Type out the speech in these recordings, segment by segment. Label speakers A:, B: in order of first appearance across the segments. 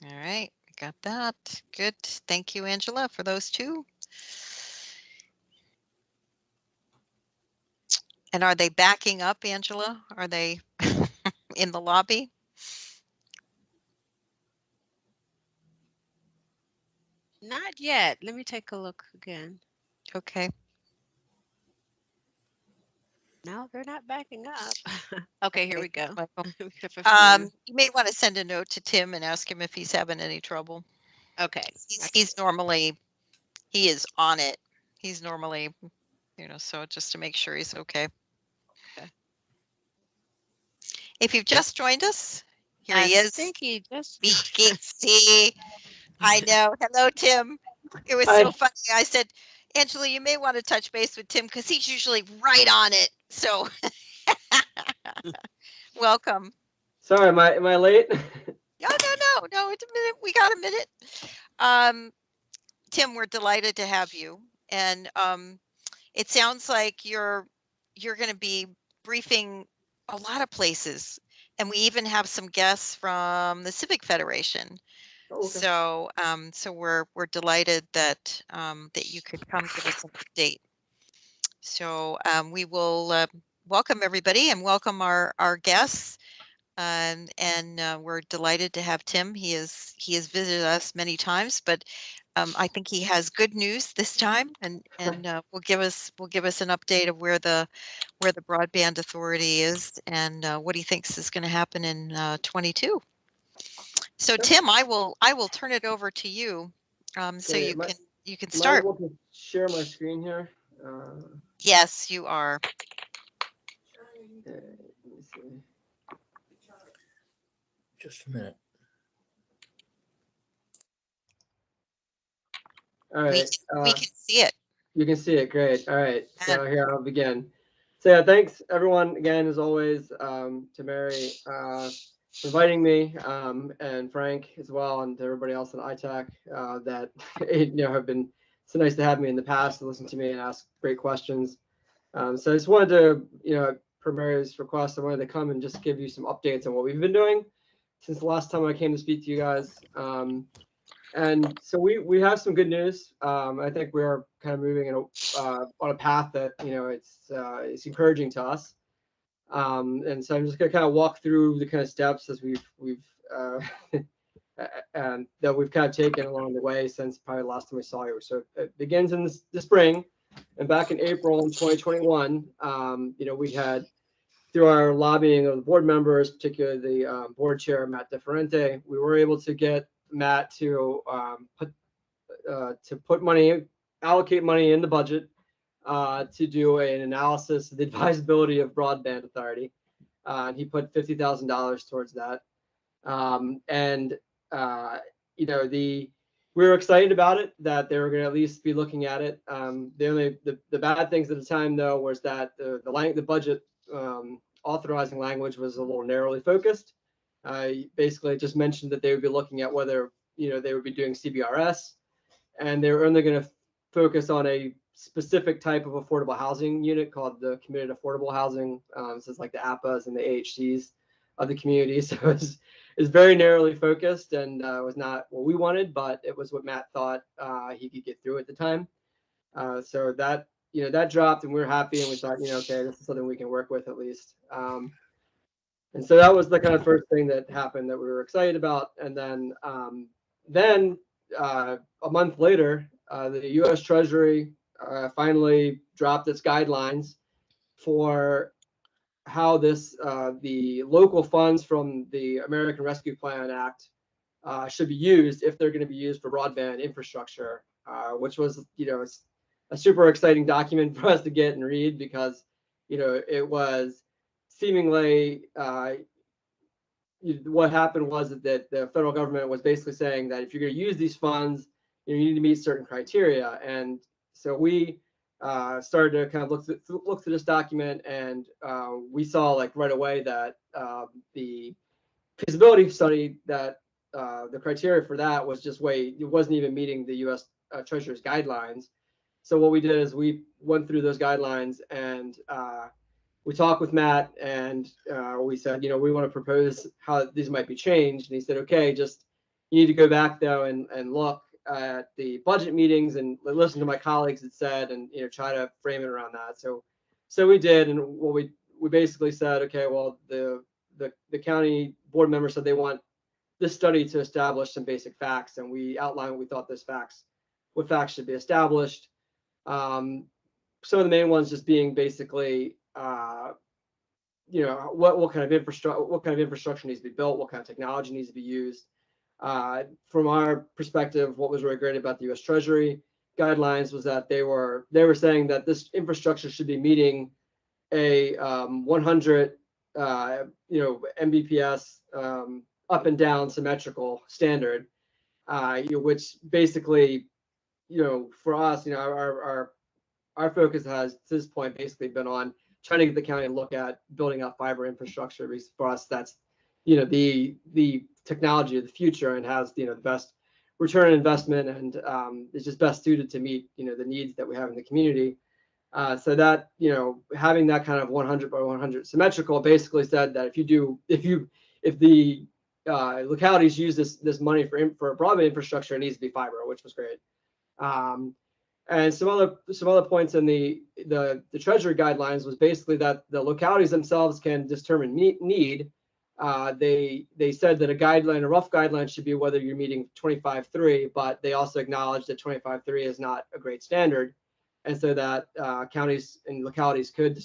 A: All right, got that. Good. Thank you, Angela, for those two. And are they backing up, Angela? Are they in the lobby?
B: Not yet. Let me take a look again.
A: Okay.
B: No, they're not backing up. Okay, here
A: Okay.
B: we
A: Thanks,
B: go.
A: Michael.
B: We have a few.
A: You may want to send a note to Tim and ask him if he's having any trouble.
B: Okay, I can do
A: He's normally he is on it. He's normally, so just to make sure he's okay.
B: that.
A: If you've just joined us, here
B: I
A: he is
B: think he just
A: speaking. See, I know. Hello, Tim. It was so
C: Hi.
A: funny. I said, Angela, you may want to touch base with Tim because he's usually right on it. So welcome.
C: Sorry, am I late?
A: No, no, no, no. It's a minute. We got a minute. Um, Tim, we're delighted to have you. And it sounds like you're going to be briefing a lot of places, and we even have some guests from the Civic Federation.
C: Oh, okay.
A: So we're delighted that that you could come give us an update. So we will welcome everybody and welcome our guests. And we're delighted to have Tim. He has visited us many times, but I think he has good news this time, and will give us an update of where the Broadband Authority is and what he thinks is going to happen in 22. So
C: Okay.
A: Tim, I will turn it over to you, so
C: Great.
A: you can
C: Am I
A: start.
C: able to share my screen here?
A: Yes, you are.
C: Okay, let me see.
D: Just a minute.
C: All
A: We
C: right.
A: can, we can see it.
C: You can see it. Great. All right.
A: And
C: So here I'll begin. So yeah, thanks everyone again as always to Mary for inviting me and Frank as well, and to everybody else in ITAC that have been so nice to have me in the past to listen to me and ask great questions. So I just wanted to, per Mary's request, I wanted to come and just give you some updates on what we've been doing since the last time I came to speak to you guys. And so we have some good news. I think we're kind of moving on a path that it's encouraging to us. And so I'm just gonna kind of walk through the kind of steps as we've uh, and that we've kind of taken along the way since probably the last time we saw you. So it begins in the spring, and back in April in 2021, we had through our lobbying of the board members, particularly the board chair Matt DeFerente, we were able to get Matt to put money, allocate money in the budget to do an analysis of the advisability of Broadband Authority. And he put $50,000 towards that. And the we were excited about it that they were going to at least be looking at it. The bad things at the time though was that the budget authorizing language was a little narrowly focused. Basically, it just mentioned that they would be looking at whether they would be doing CBRS, and they were only going to focus on a specific type of affordable housing unit called the Committed Affordable Housing. So it's like the APAs and the AHCs of the community. So it's very narrowly focused and was not what we wanted, but it was what Matt thought he could get through at the time. So that dropped, and we were happy, and we thought, okay, this is something we can work with at least. And so that was the kind of first thing that happened that we were excited about. And then a month later, the U.S. Treasury finally dropped its guidelines for how the local funds from the American Rescue Plan Act should be used if they're going to be used for broadband infrastructure, which was a super exciting document for us to get and read because it was seemingly what happened was that the federal government was basically saying that if you're going to use these funds, you need to meet certain criteria. And so we started to kind of look through this document, and we saw like right away that the feasibility study that the criteria for that was just it wasn't even meeting the U.S. Treasury's guidelines. So what we did is we went through those guidelines and we talked with Matt, and we said, we want to propose how these might be changed. And he said, okay, just You need to go back though and look at the budget meetings and listen to my colleagues had said, and try to frame it around that. So we did, and what we basically said, okay, well, the county board member said they want this study to establish some basic facts, and we outlined what we thought what facts should be established. Some of the main ones just being basically, what kind of infrastructure needs to be built, what kind of technology needs to be used. From our perspective, what was really great about the U.S. Treasury guidelines was that they were saying that this infrastructure should be meeting a 100 Mbps up and down symmetrical standard, which basically, for us, our focus has to this point basically been on trying to get the county to look at building out fiber infrastructure, because for us that's the technology of the future, and has the best return on investment, and is just best suited to meet the needs that we have in the community. So that having that kind of 100 by 100 symmetrical basically said that if the localities use this money for broadband infrastructure, it needs to be fiber, which was great. And some other points in the Treasury guidelines was basically that the localities themselves can determine need. They said that a rough guideline should be whether you're meeting 25.3, but they also acknowledged that 25.3 is not a great standard, and so that counties and localities could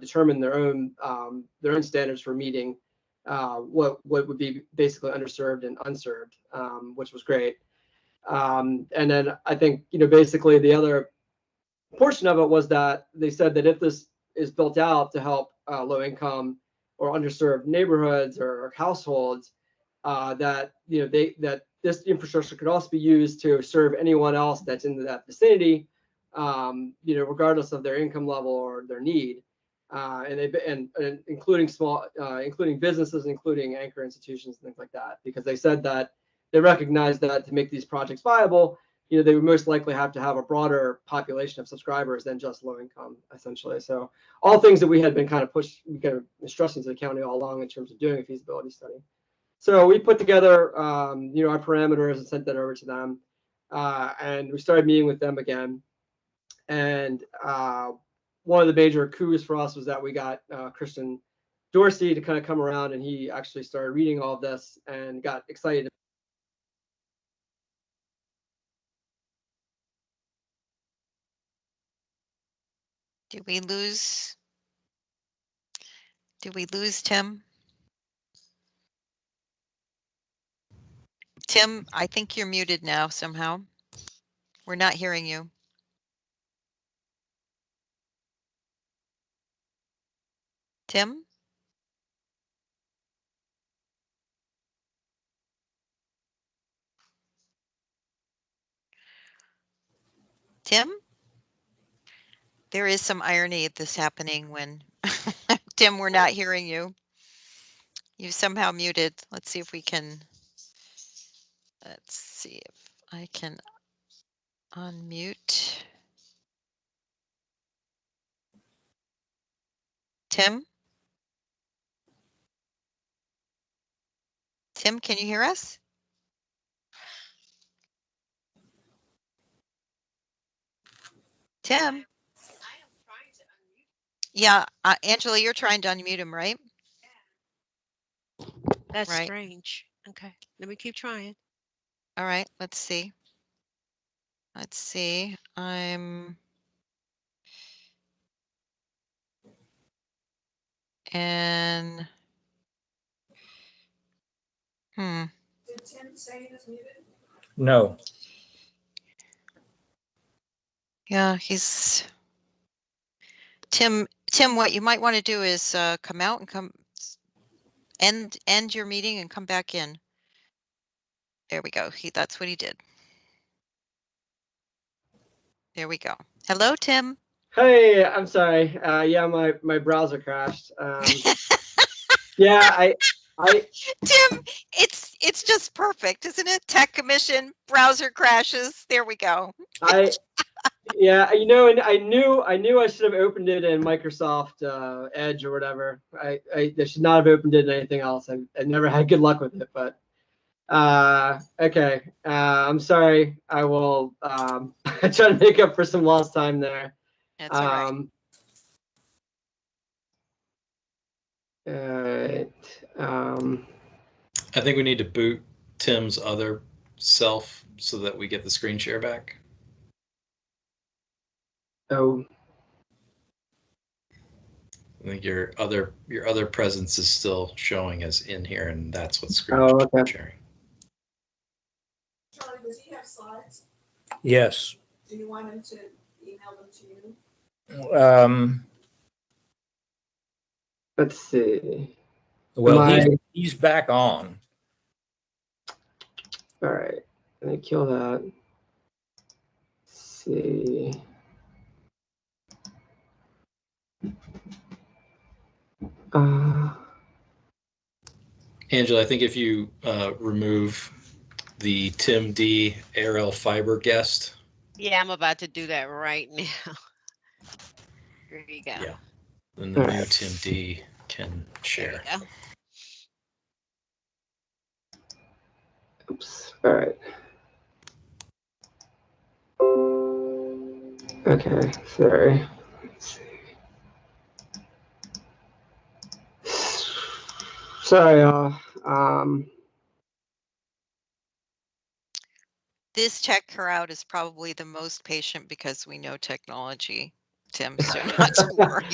C: determine their own standards for meeting what would be basically underserved and unserved, which was great. And then I think basically the other portion of it was that they said that if this is built out to help low income or underserved neighborhoods or households, that that this infrastructure could also be used to serve anyone else that's in that vicinity, regardless of their income level or their need, and including including businesses, including anchor institutions and things like that, because they said that they recognize that to make these projects viable, they would most likely have to have a broader population of subscribers than just low income, essentially. So all things that we had been kind of stressing to the county all along in terms of doing a feasibility study. So we put together, our parameters and sent that over to them, and we started meeting with them again. And one of the major coups for us was that we got Christian Dorsey to kind of come around, and he actually started reading all of this and got excited.
A: Did we lose Tim? Tim, I think you're muted now somehow. We're not hearing you. Tim? Tim? There is some irony at this happening when Tim, we're not hearing you. You somehow muted. Let's see if I can unmute. Tim? Tim, can you hear us? Tim? Yeah, Angela, you're trying to unmute him, right?
B: That's
A: Right.
B: strange. Okay, let me keep trying.
A: All right, let's see. And
D: Did Tim say he was muted?
E: No.
A: Yeah, Tim, what you might want to do is come out and end your meeting and come back in. There we go. That's what he did. There we go. Hello, Tim.
C: Hey, I'm sorry. Yeah, my browser crashed. Yeah,
A: Tim, it's just perfect, isn't it? Tech commission, browser crashes. There we go.
C: Yeah, and I knew I should have opened it in Microsoft Edge or whatever. I should not have opened it in anything else. I never had good luck with it, but Okay. I'm sorry. I will try to make up for some lost time there.
A: That's all right.
C: All right.
E: I think we need to boot Tim's other self so that we get the screen share back.
C: Oh,
E: I think your other presence is still showing as in here, and that's what's screen
C: okay.
E: sharing.
D: Charlie, does he have slides?
F: Yes.
D: Do you want him to email them to you?
C: Let's see.
F: Well, he's back on.
C: All right. Let me kill that. Let's see.
E: Angela, I think if you remove the Tim D. ARL Fiber guest.
B: Yeah, I'm about to do that right now. Here you go.
E: Yeah. Then the new Tim D can share.
B: There you go.
C: Oops. All right. Okay. Sorry. Let's see. Sorry, y'all.
A: This tech crowd is probably the most patient because we know technology, Tim, so not to worry.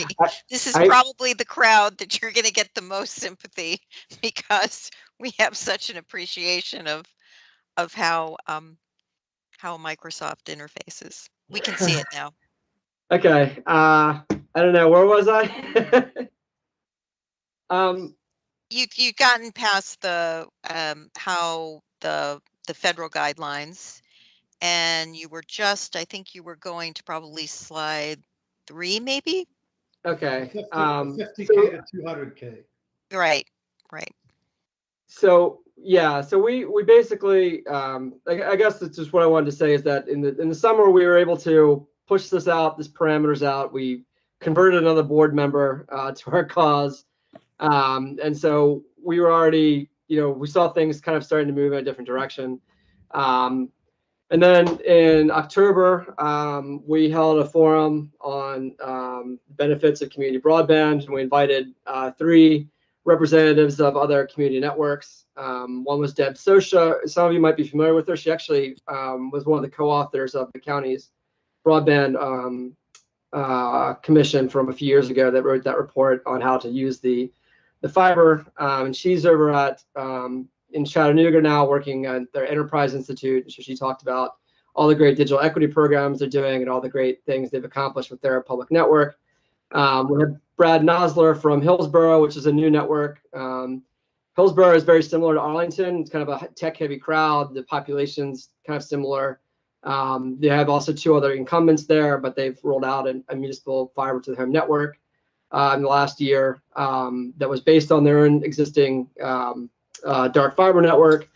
A: This is probably the crowd that you're going to get the most sympathy because we have such an appreciation of how Microsoft interfaces. We can see it now.
C: Okay. I don't know. Where was I?
A: You've gotten past the how the federal guidelines, and you were just, I think you were going to probably slide 3, maybe.
C: Okay.
G: 50K to 200K.
A: Right.
C: So yeah, so we basically, I guess that's just what I wanted to say is that in the summer we were able to push this parameters out. We converted another board member to our cause, and so we were already, we saw things kind of starting to move in a different direction. And then in October, we held a forum on benefits of community broadband, and we invited 3 representatives of other community networks. One was Deb Sosha. Some of you might be familiar with her. She actually was one of the co-authors of the county's broadband commission from a few years ago that wrote that report on how to use the fiber. And she's over at in Chattanooga now working at their Enterprise Institute. So she talked about all the great digital equity programs they're doing and all the great things they've accomplished with their public network. We have Brad Nosler from Hillsborough, which is a new network. Hillsborough is very similar to Arlington. It's kind of a tech-heavy crowd. The population's kind of similar. They have also 2 other incumbents there, but they've rolled out a municipal fiber to the home network in the last year that was based on their own existing dark fiber network,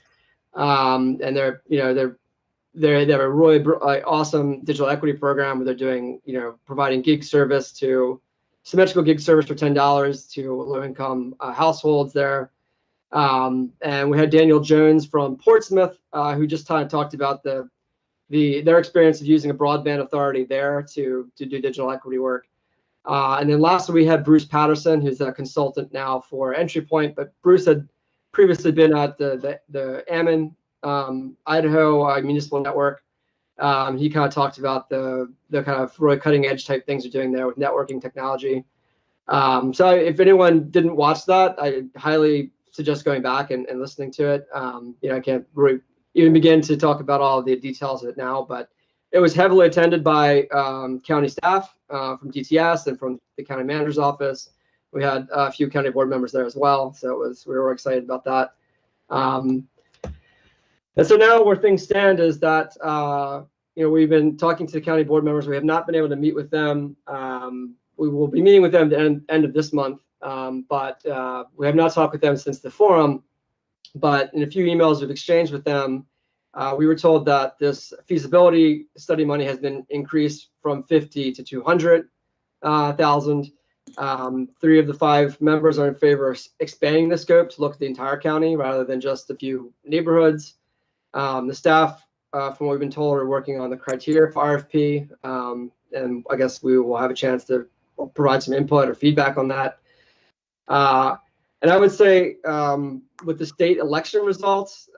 C: and they have a really awesome digital equity program where they're doing, providing symmetrical gig service for $10 to low-income households there. And we had Daniel Jones from Portsmouth, who just kind of talked about their experience of using a broadband authority there to do digital equity work. And then lastly, we had Bruce Patterson, who's a consultant now for Entry Point, but Bruce had previously been at the Ammon, Idaho municipal network. He kind of talked about the kind of really cutting edge type things they're doing there with networking technology. So if anyone didn't watch that, I highly suggest going back and listening to it. I can't really even begin to talk about all of the details of it now, but it was heavily attended by county staff from DTS and from the county manager's office. We had a few county board members there as well, so we were excited about that. And so now where things stand is that we've been talking to the county board members. We have not been able to meet with them. We will be meeting with them at the end of this month, but we have not talked with them since the forum. But in a few emails we've exchanged with them, we were told that this feasibility study money has been increased from 50 to 200,000. 3 of the 5 members are in favor of expanding the scope to look at the entire county rather than just a few neighborhoods. The staff, from what we've been told, are working on the criteria for RFP, and I guess we will have a chance to provide some input or feedback on that. And I would say with the state election results,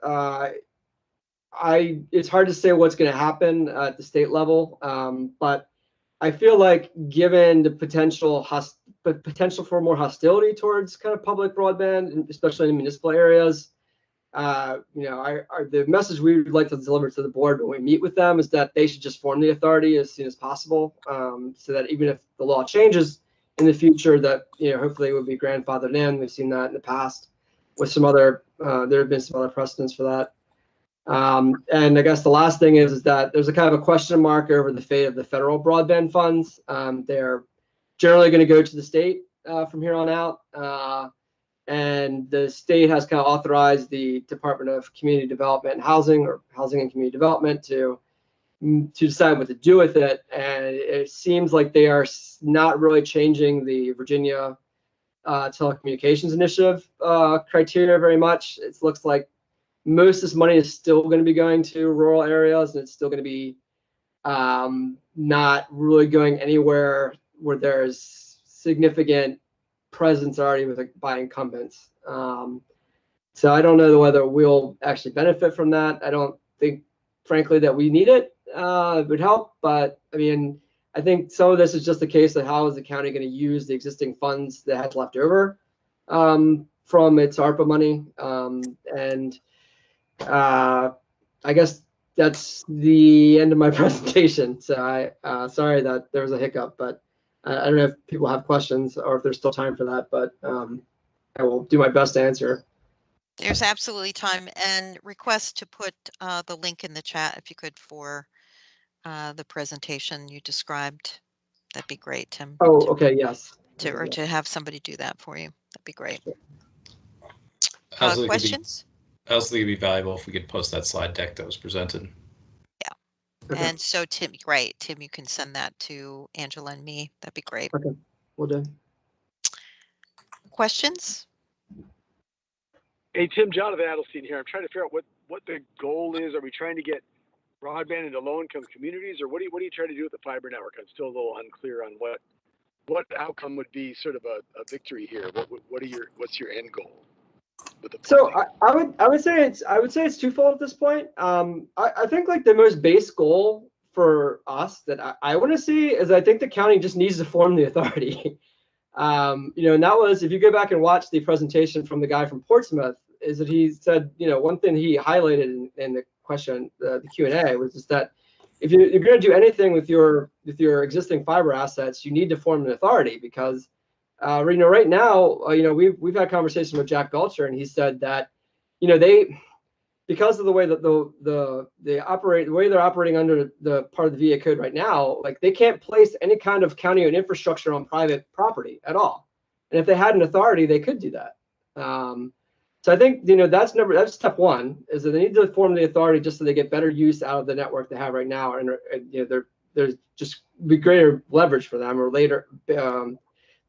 C: it's hard to say what's going to happen at the state level, but I feel like given the potential for more hostility towards kind of public broadband, especially in municipal areas, the message we would like to deliver to the board when we meet with them is that they should just form the authority as soon as possible, so that even if the law changes in the future, that hopefully it would be grandfathered in. We've seen that in the past with some other. There have been some other precedents for that. And I guess the last thing is that there's a kind of a question mark over the fate of the federal broadband funds. They're generally going to go to the state from here on out. And the state has kind of authorized the Department of Community Development and Housing, or Housing and Community Development, to decide what to do with it. And it seems like they are not really changing the Virginia Telecommunications Initiative criteria very much. It looks like most of this money is still going to be going to rural areas, and it's still going to be not really going anywhere where there's significant presence already by incumbents. So I don't know whether we'll actually benefit from that. I don't think, frankly, that we need it. It would help, but I mean, I think some of this is just a case of how is the county going to use the existing funds that has left over from its ARPA money, and I guess that's the end of my presentation. So I sorry that there was a hiccup, but I don't know if people have questions or if there's still time for that, but I will do my best to answer.
A: There's absolutely time, and request to put the link in the chat if you could for the presentation you described. That'd be great, Tim.
C: Oh, okay, yes.
A: Or to have somebody do that for you. That'd be great.
E: Questions? I also think it'd be valuable if we could post that slide deck that was presented.
A: Yeah. Okay. And so Tim, right, Tim, you can send that to Angela and me. That'd be great.
C: Okay, we'll do.
A: Questions?
H: Hey, Tim, Jonathan Adelstein here. I'm trying to figure out what the goal is. Are we trying to get broadband into low-income communities, or what are you trying to do with the fiber network? I'm still a little unclear on what outcome would be sort of a victory here. What's your end goal?
C: So I would say it's twofold at this point. I think like the most base goal for us that I want to see is I think the county just needs to form the authority. And that was, if you go back and watch the presentation from the guy from Portsmouth, is that he said, one thing he highlighted in the question, the Q&A, was just that if you're going to do anything with your existing fiber assets, you need to form an authority, because right now, we've had conversations with Jack Belcher, and he said that, because of the way that the way they're operating under the part of the VA code right now, like they can't place any kind of county-owned infrastructure on private property at all. And if they had an authority, they could do that. So I think that's step one, is that they need to form the authority just so they get better use out of the network they have right now, and there's just be greater leverage for them, or later they'll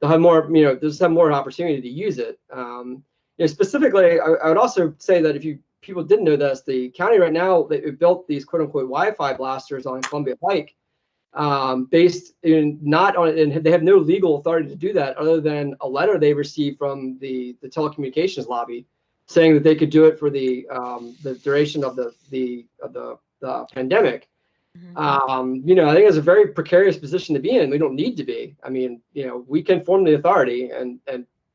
C: have more, there's some more opportunity to use it. Specifically, I would also say that if people didn't know this, the county right now, they built these quote unquote Wi-Fi blasters on Columbia Pike, based in and they have no legal authority to do that other than a letter they received from the telecommunications lobby saying that they could do it for the duration of the pandemic. Mm-hmm. I think it's a very precarious position to be in. We don't need to be. I mean, we can form the authority and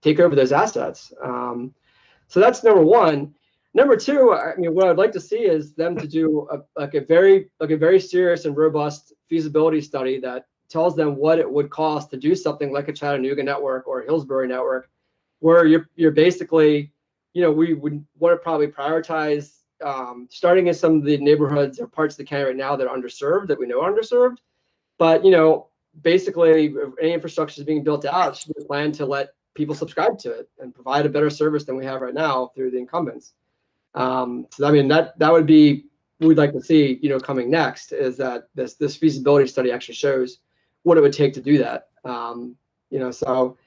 C: take over those assets. So that's number one. Number two, I mean, what I'd like to see is them to do a very serious and robust feasibility study that tells them what it would cost to do something like a Chattanooga network or a Hillsborough network, where you're basically, we would want to probably prioritize starting in some of the neighborhoods or parts of the county right now that are underserved, that we know are underserved. But basically, if any infrastructure is being built out, it should be planned to let people subscribe to it and provide a better service than we have right now through the incumbents. So I mean, that would be what we'd like to see, coming next, is that this feasibility study actually shows what it would take to do that. So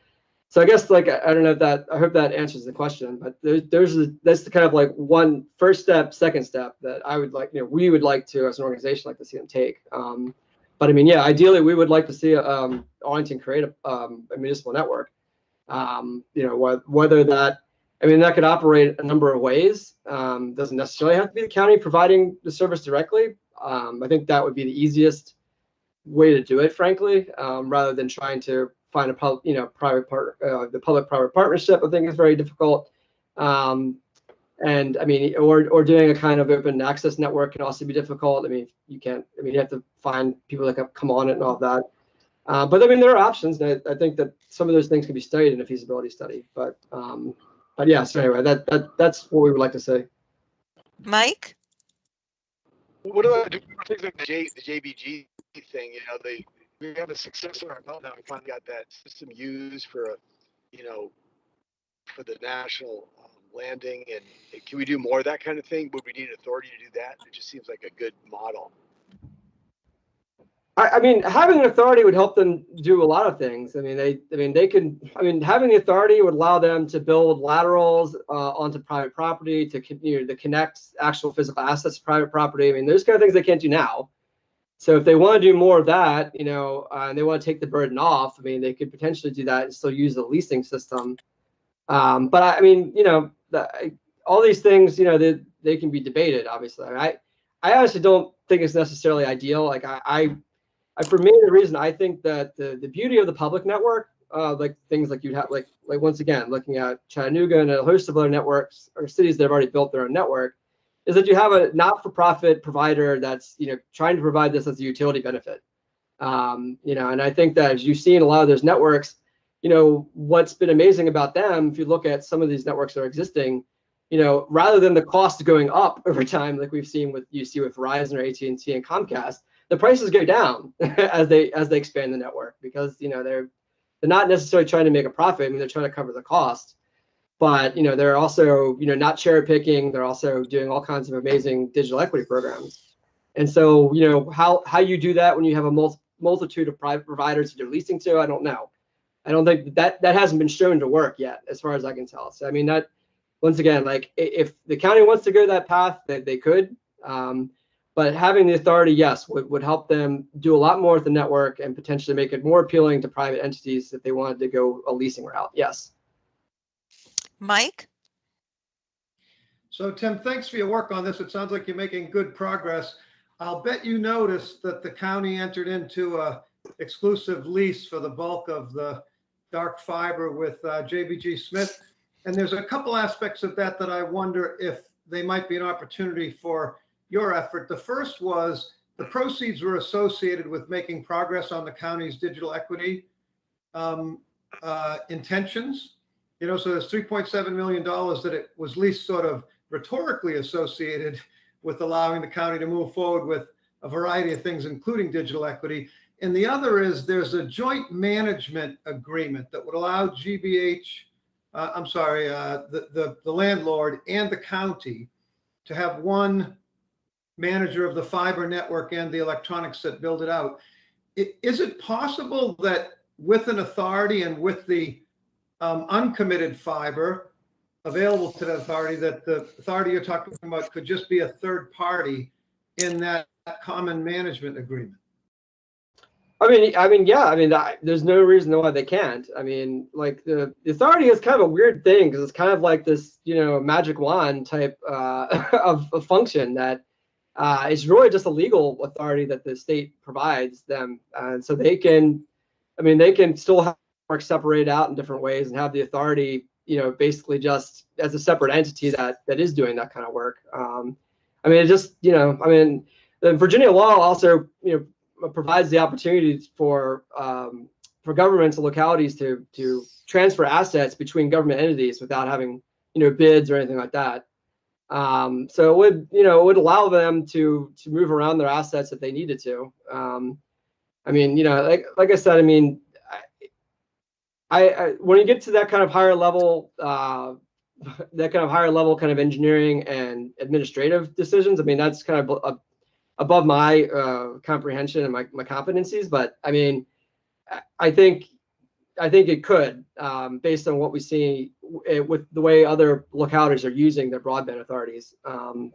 C: So I guess like I don't know if that, I hope that answers the question, but that's the kind of like one first step, second step that I would like, we would like to, as an organization, like to see them take. But I mean, yeah, ideally we would like to see Arlington create a municipal network. Whether that, I mean, that could operate a number of ways. Doesn't necessarily have to be the county providing the service directly. I think that would be the easiest way to do it, frankly, rather than trying to find a private part. The public-private partnership, I think, is very difficult. And I mean, or doing a kind of open access network can also be difficult. I mean, you have to find people that come on it and all of that. But I mean, there are options. And I think that some of those things can be studied in a feasibility study. But yeah. So anyway, that's what we would like to say.
A: Mike?
H: What about things like the JBG thing? We have a success in our belt now. We finally got that system used for for the national landing. And can we do more of that kind of thing? Would we need authority to do that? It just seems like a good model.
C: I mean, having an authority would help them do a lot of things. I mean, having the authority would allow them to build laterals onto private property, to connect actual physical assets to private property. I mean, there's kind of things they can't do now. So if they want to do more of that, and they want to take the burden off, I mean, they could potentially do that and still use the leasing system. But I mean, all these things, they can be debated, obviously. I honestly don't think it's necessarily ideal. Like for me, the reason I think that the beauty of the public network, like things like you'd have, like once again, looking at Chattanooga and a host of other networks or cities that have already built their own network, is that you have a not-for-profit provider that's trying to provide this as a utility benefit. And I think that as you've seen a lot of those networks, what's been amazing about them, if you look at some of these networks that are existing, rather than the cost going up over time, like we've seen with Verizon or AT&T and Comcast, the prices go down as they expand the network, because they're not necessarily trying to make a profit. I mean, they're trying to cover the cost, but they're also not cherry picking. They're also doing all kinds of amazing digital equity programs. And so how you do that when you have a multitude of private providers that you're leasing to, I don't know. I don't think that hasn't been shown to work yet, as far as I can tell. So I mean, that once again, like if the county wants to go that path, they could. But having the authority, yes, would help them do a lot more with the network and potentially make it more appealing to private entities if they wanted to go a leasing route. Yes.
A: Mike?
G: So Tim, thanks for your work on this. It sounds like you're making good progress. I'll bet you noticed that the county entered into a exclusive lease for the bulk of the dark fiber with JBG Smith. And there's a couple aspects of that I wonder if they might be an opportunity for your effort. The first was the proceeds were associated with making progress on the county's digital equity intentions. So there's $3.7 million that it was at least sort of rhetorically associated with allowing the county to move forward with a variety of things, including digital equity. And the other is there's a joint management agreement that would allow the landlord and the county to have one manager of the fiber network and the electronics that build it out. Is it possible that with an authority and with the uncommitted fiber available to the authority, that the authority you're talking about could just be a third party in that common management agreement?
C: I mean, yeah. I mean, there's no reason why they can't. I mean, like the authority is kind of a weird thing because it's kind of like this, magic wand type of function that is really just a legal authority that the state provides them, and so they can still have work separated out in different ways and have the authority, basically just as a separate entity that is doing that kind of work. I mean, it just, the Virginia law also, provides the opportunities for governments and localities to transfer assets between government entities without having, bids or anything like that. So it would allow them to move around their assets if they needed to. I mean, like I said, I mean, I when you get to that kind of higher level, kind of engineering and administrative decisions, I mean, that's kind of above my comprehension and my competencies. But I mean, I think I think it could, based on what we see with the way other localities are using their broadband authorities.
G: Tim,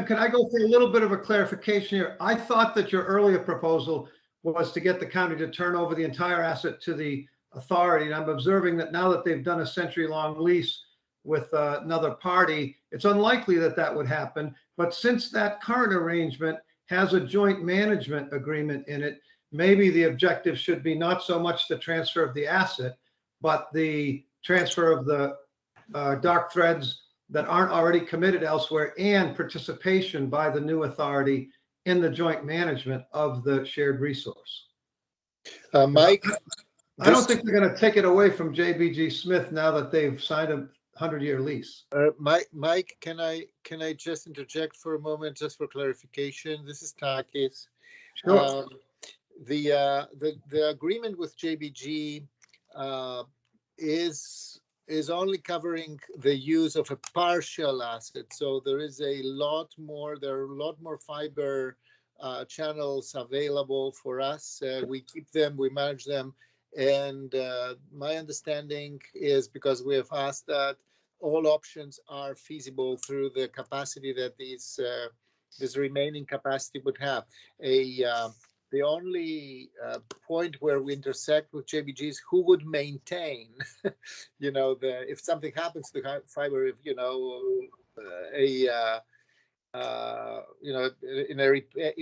G: can I go for a little bit of a clarification here? I thought that your earlier proposal was to get the county to turn over the entire asset to the authority. And I'm observing that now that they've done a century-long lease with another party, it's unlikely that that would happen. But since that current arrangement has a joint management agreement in it, maybe the objective should be not so much the transfer of the asset, but the transfer of the dark threads that aren't already committed elsewhere and participation by the new authority in the joint management of the shared resource.
I: Mike?
G: I don't think they're going to take it away from JBG Smith now that they've signed a 100-year lease.
I: Mike, can I just interject for a moment, just for clarification? This is Takis.
G: Sure.
I: The agreement with JBG is only covering the use of a partial asset. So there are a lot more fiber channels available for us. We keep them, we manage them. And my understanding is, because we have asked that, all options are feasible through the capacity that this remaining capacity would have. The only point where we intersect with JBG is who would maintain, if something happens to the fiber, if, in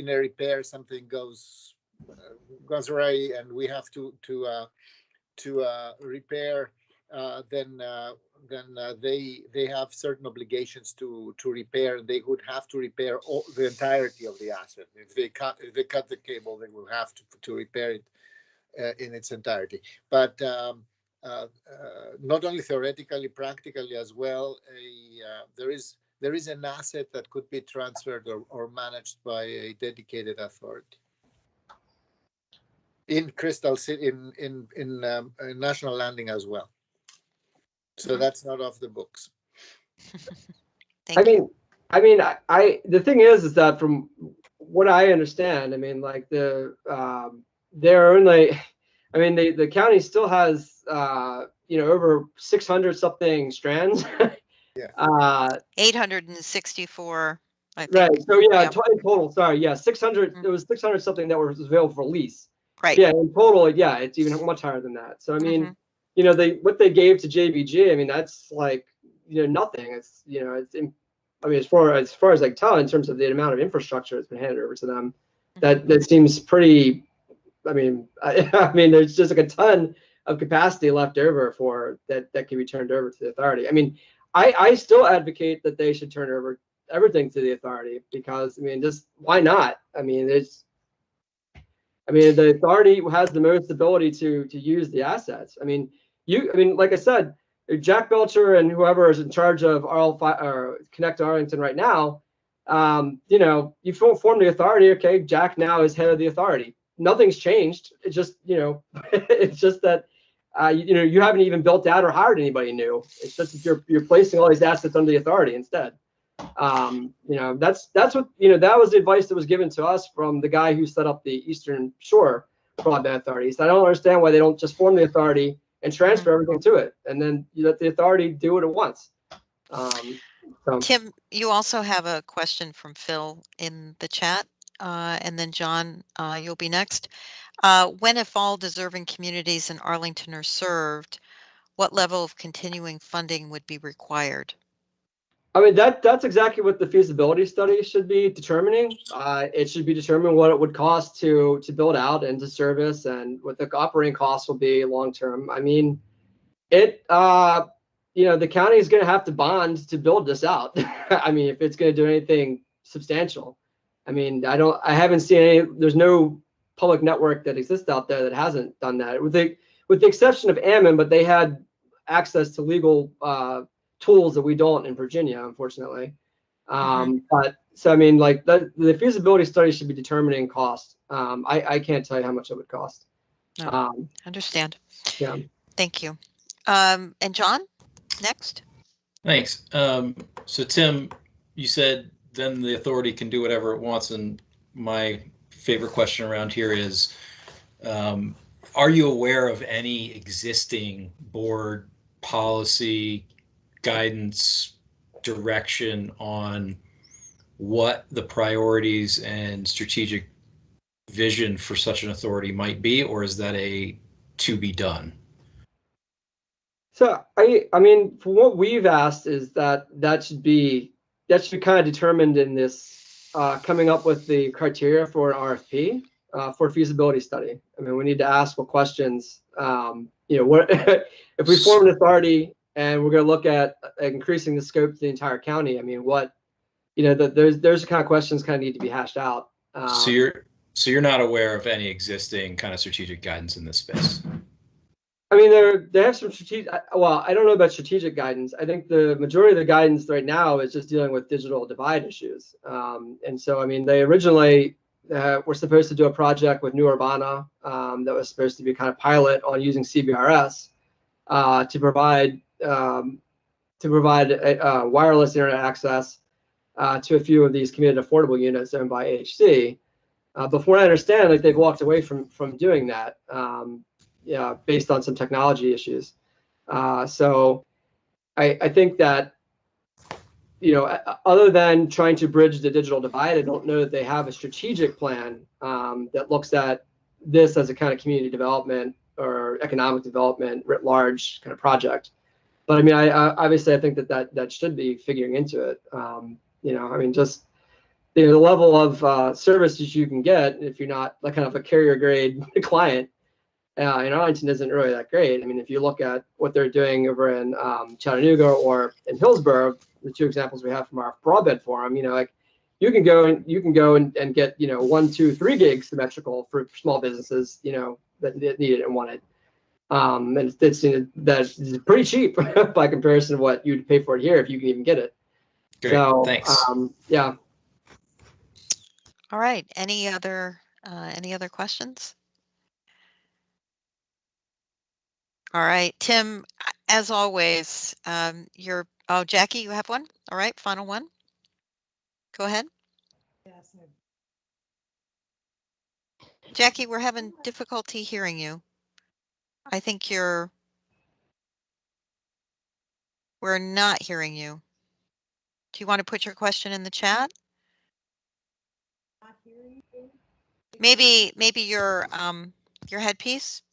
I: a repair, something goes awry and we have to repair, then they have certain obligations to repair, and they would have to repair the entirety of the asset. If they cut the cable, they will have to repair it in its entirety. But not only theoretically, practically as well, there is an asset that could be transferred or managed by a dedicated authority in Crystal City, in National Landing as well. So that's not off the books.
C: I mean, the thing is that from what I understand, I mean, like the county still has, over 600 something strands.
I: Yeah.
A: 864, I think.
C: Right. So yeah, in total, sorry. Yeah. 600,
A: Mhm.
C: It was 600 something that was available for lease.
A: Right.
C: Yeah. In total, yeah, it's even much higher than that. So, I mean, what they gave to JBG, I mean, that's like, nothing. It's, as far as I can tell, in terms of the amount of infrastructure that's been handed over to them, that seems pretty, I mean, there's just like a ton of capacity left over for that can be turned over to the authority. I mean, I still advocate that they should turn over everything to the authority, because, I mean, just why not? I mean, the authority has the most ability to use the assets. I mean, like I said, Jack Belcher and whoever is in charge of Connect Arlington right now, you form the authority. Okay, Jack now is head of the authority. Nothing's changed. It's just, it's just that, you haven't even built out or hired anybody new. It's just that you're placing all these assets under the authority instead. That's what, that was the advice that was given to us from the guy who set up the Eastern Shore Broadband Authority. So I don't understand why they don't just form the authority and transfer everything to it, and then you let the authority do it at once.
A: Tim, you also have a question from Phil in the chat, and then John, you'll be next. When, if all deserving communities in Arlington are served, what level of continuing funding would be required?
C: I mean, that's exactly what the feasibility study should be determining. It should be determining what it would cost to build out and to service, and what the operating costs will be long term. I mean, the county is going to have to bond to build this out. I mean, if it's going to do anything substantial. I mean, I haven't seen any. There's no public network that exists out there that hasn't done that, with the exception of Ammon, but they had access to legal tools that we don't in Virginia, unfortunately. But so, I mean, like the feasibility study should be determining cost. I can't tell you how much it would cost.
A: Understand.
C: Yeah.
A: Thank you. And John, next.
E: Thanks. So Tim, you said then the authority can do whatever it wants, and my favorite question around here is, are you aware of any existing board policy, guidance, direction on what the priorities and strategic vision for such an authority might be, or is that a to be done?
C: So I mean, for what we've asked is that should be kind of determined in this coming up with the criteria for an RFP for feasibility study. I mean, we need to ask what questions, what if we form an authority and we're going to look at increasing the scope to the entire county. I mean, there's kind of questions kind of need to be hashed out.
E: So you're not aware of any existing kind of strategic guidance in this space?
C: I mean, they have some strategic. Well, I don't know about strategic guidance. I think the majority of the guidance right now is just dealing with digital divide issues. And so, I mean, they originally were supposed to do a project with New Urbana that was supposed to be kind of pilot on using CBRS to provide wireless internet access to a few of these community affordable units owned by HC. But from what I understand, like they've walked away from doing that. Based on some technology issues. So I think that, other than trying to bridge the digital divide, I don't know that they have a strategic plan that looks at this as a kind of community development or economic development writ large kind of project. But I mean, obviously I think that should be figuring into it. I mean, just the level of services you can get if you're not like kind of a carrier grade client. In Arlington isn't really that great. I mean, if you look at what they're doing over in Chattanooga or in Hillsborough, the two examples we have from our broadband forum, like you can go and get 1, 2, 3 gigs symmetrical for small businesses, that need it and want it. And that's pretty cheap by comparison to what you'd pay for it here if you can even get it.
E: Great,
C: so
E: thanks.
C: Yeah.
A: All right. Any other questions? All right, Tim, as always, Jackie, you have one? All right, final one. Go ahead.
J: Yes.
A: Jackie, we're having difficulty hearing you. I think we're not hearing you. Do you want to put your question in the chat?
J: Not hearing you.
A: Maybe your headpiece,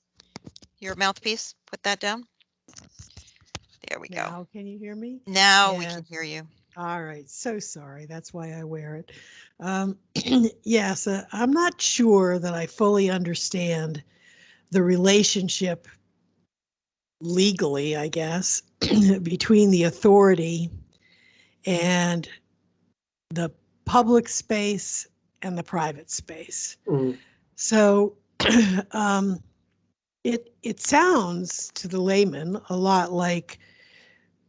A: your mouthpiece, put that down. There we go.
J: Now, can you hear me?
A: Now we can hear you.
J: All right. So sorry. That's why I wear it. Yes, I'm not sure that I fully understand the relationship legally, I guess, between the authority and the public space and the private space.
C: Mm.
J: So it sounds to the layman a lot like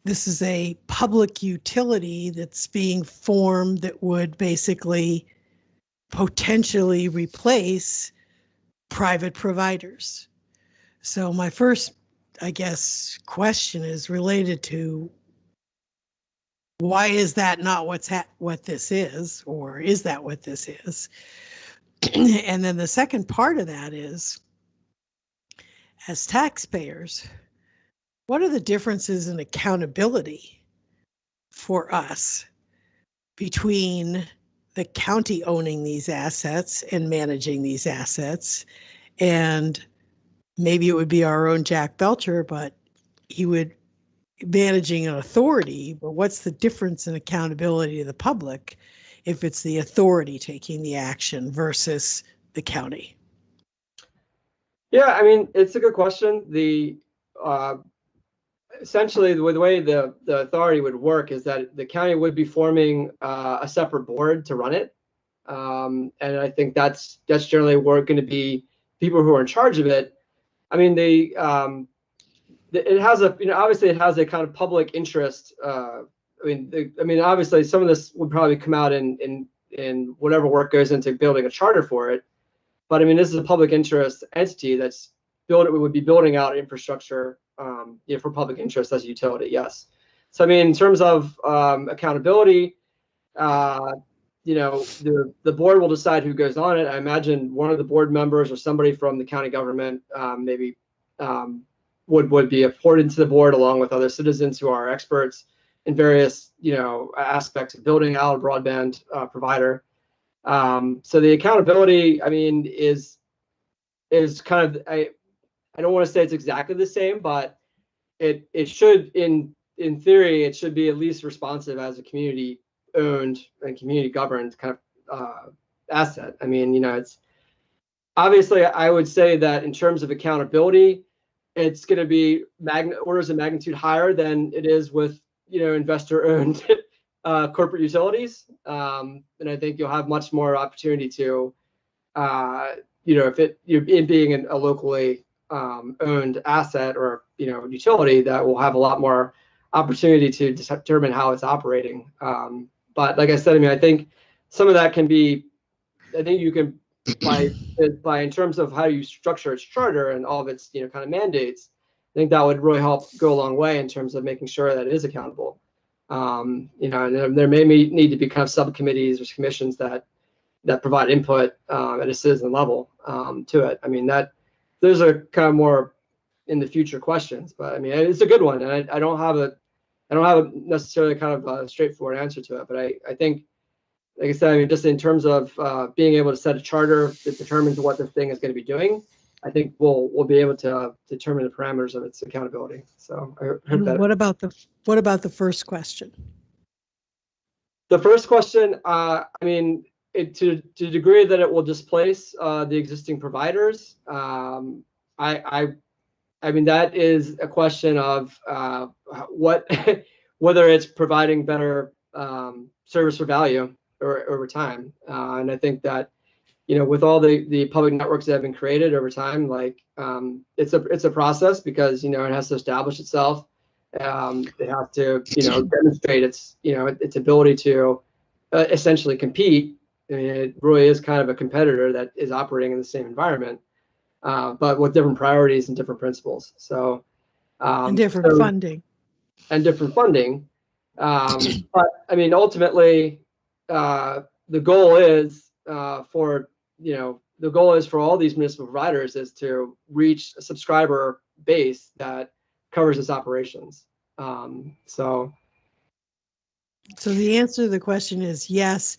J: this is a public utility that's being formed that would basically potentially replace private providers. So my first, I guess, question is related to why is that not what this is, or is that what this is? And then the second part of that is, as taxpayers, what are the differences in accountability for us between the county owning these assets and managing these assets? And maybe it would be our own Jack Belcher, but he would managing an authority. But what's the difference in accountability to the public if it's the authority taking the action versus the county?
C: Yeah, I mean, it's a good question. Essentially, the way the authority would work is that the county would be forming a separate board to run it, and I think that's generally going to be people who are in charge of it. I mean, it has obviously it has a kind of public interest. I mean, obviously some of this would probably come out in whatever work goes into building a charter for it. But I mean, this is a public interest entity that's would be building out infrastructure for public interest as a utility. Yes. So I mean, in terms of accountability, the board will decide who goes on it. I imagine one of the board members or somebody from the county government maybe would be appointed to the board along with other citizens who are experts in various aspects of building out a broadband provider. So the accountability, I mean, is kind of, I don't want to say it's exactly the same, but it should, in theory, it should be at least responsive as a community owned and community governed kind of asset. I mean, it's obviously, I would say that in terms of accountability, it's going to be orders of magnitude higher than it is with investor owned corporate utilities. And I think you'll have much more opportunity to if it being a locally owned asset or utility, that will have a lot more opportunity to determine how it's operating. But like I said, I mean, I think some of that can be, I think you can by in terms of how you structure its charter and all of its kind of mandates, I think that would really help go a long way in terms of making sure that it is accountable. And there may need to be kind of subcommittees or commissions that provide input at a citizen level to it. I mean, those are kind of more in the future questions, but I mean, it's a good one, and I don't have a necessarily kind of a straightforward answer to it, but I think, like I said, I mean, just in terms of being able to set a charter that determines what this thing is going to be doing, I think we'll be able to determine the parameters of its accountability. So I hope that.
J: What about the first question?
C: The first question, I mean, to the degree that it will displace the existing providers, I mean, that is a question of whether it's providing better service for value over time. And I think that, with all the public networks that have been created over time, like it's a process because, it has to establish itself. It has to, demonstrate its ability to essentially compete. I mean, it really is kind of a competitor that is operating in the same environment, but with different priorities and different principles. So
J: and different funding.
C: And different funding. But I mean, ultimately, the goal is for all these municipal providers is to reach a subscriber base that covers its operations. So
J: the answer to the question is yes,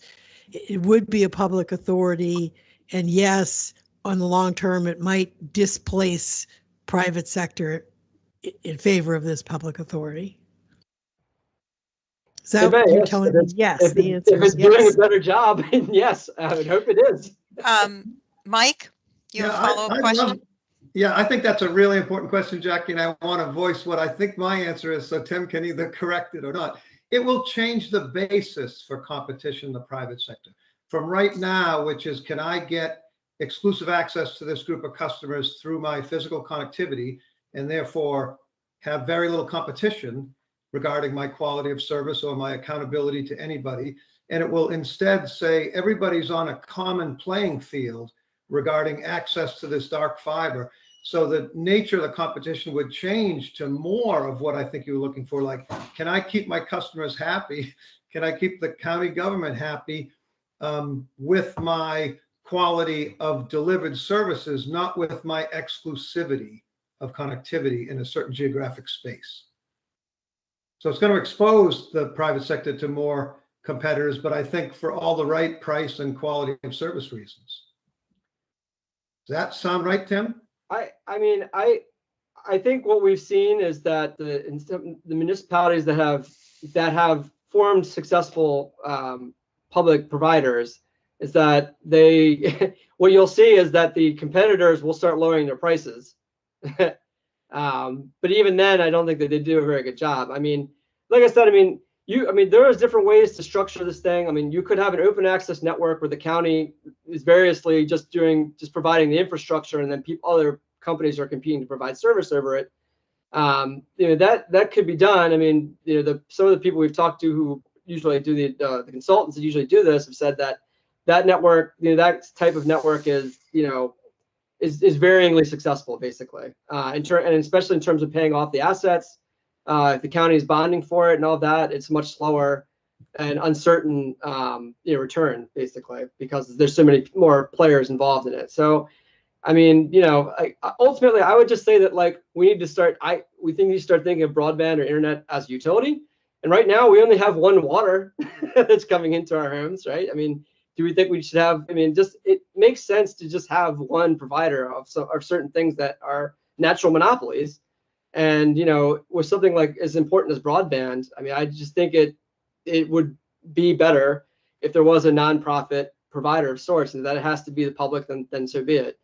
J: it would be a public authority, and yes, on the long term, it might displace private sector in favor of this public authority. Is that what you're telling me? Yes, the answer is yes. If it's
C: doing a better job, yes, I would hope it is.
A: Mike, you have a follow-up question?
G: Yeah, I think that's a really important question, Jackie, and I want to voice what I think my answer is, so Tim can either correct it or not. It will change the basis for competition in the private sector. From right now, which is, can I get exclusive access to this group of customers through my physical connectivity, and therefore have very little competition regarding my quality of service or my accountability to anybody. And it will instead say everybody's on a common playing field regarding access to this dark fiber. So the nature of the competition would change to more of what I think you were looking for. Like, can I keep my customers happy? Can I keep the county government happy with my quality of delivered services, not with my exclusivity of connectivity in a certain geographic space? So it's going to expose the private sector to more competitors, but I think for all the right price and quality of service reasons. Does that sound right, Tim?
C: I mean, I think what we've seen is that the municipalities that have formed successful public providers is that what you'll see is that the competitors will start lowering their prices. But even then, I don't think that they do a very good job. I mean, like I said, I mean, there is different ways to structure this thing. I mean, you could have an open access network where the county is variously just providing the infrastructure, and then other companies are competing to provide service over it. That could be done. I mean, some of the people we've talked to who usually do the consultants that usually do this have said that network, that type of network is varyingly successful, basically, and especially in terms of paying off the assets. If the county is bonding for it and all that, it's much slower. an uncertain return, basically, because there's so many more players involved in it. So I mean, ultimately, I would just say that like we need to start. We think you start thinking of broadband or internet as a utility. And right now, we only have one water that's coming into our homes, right? I mean, do we think we should have? I mean, just it makes sense to just have one provider of certain things that are natural monopolies. And with something like as important as broadband, I mean, I just think it would be better if there was a nonprofit provider of sorts, and that it has to be the public, then so be it.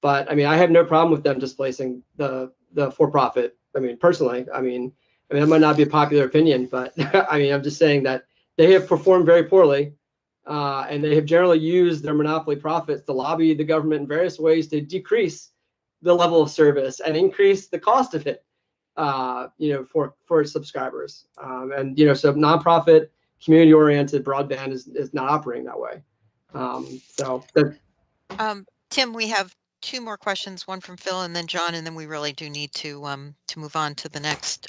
C: But I mean, I have no problem with them displacing the for-profit. I mean, personally, I mean, that might not be a popular opinion, but I mean, I'm just saying that they have performed very poorly, and they have generally used their monopoly profits to lobby the government in various ways to decrease the level of service and increase the cost of it, for subscribers. And so nonprofit, community-oriented broadband is not operating that way. So that.
A: Tim, we have two more questions, one from Phil and then John, and then we really do need to move on to the next.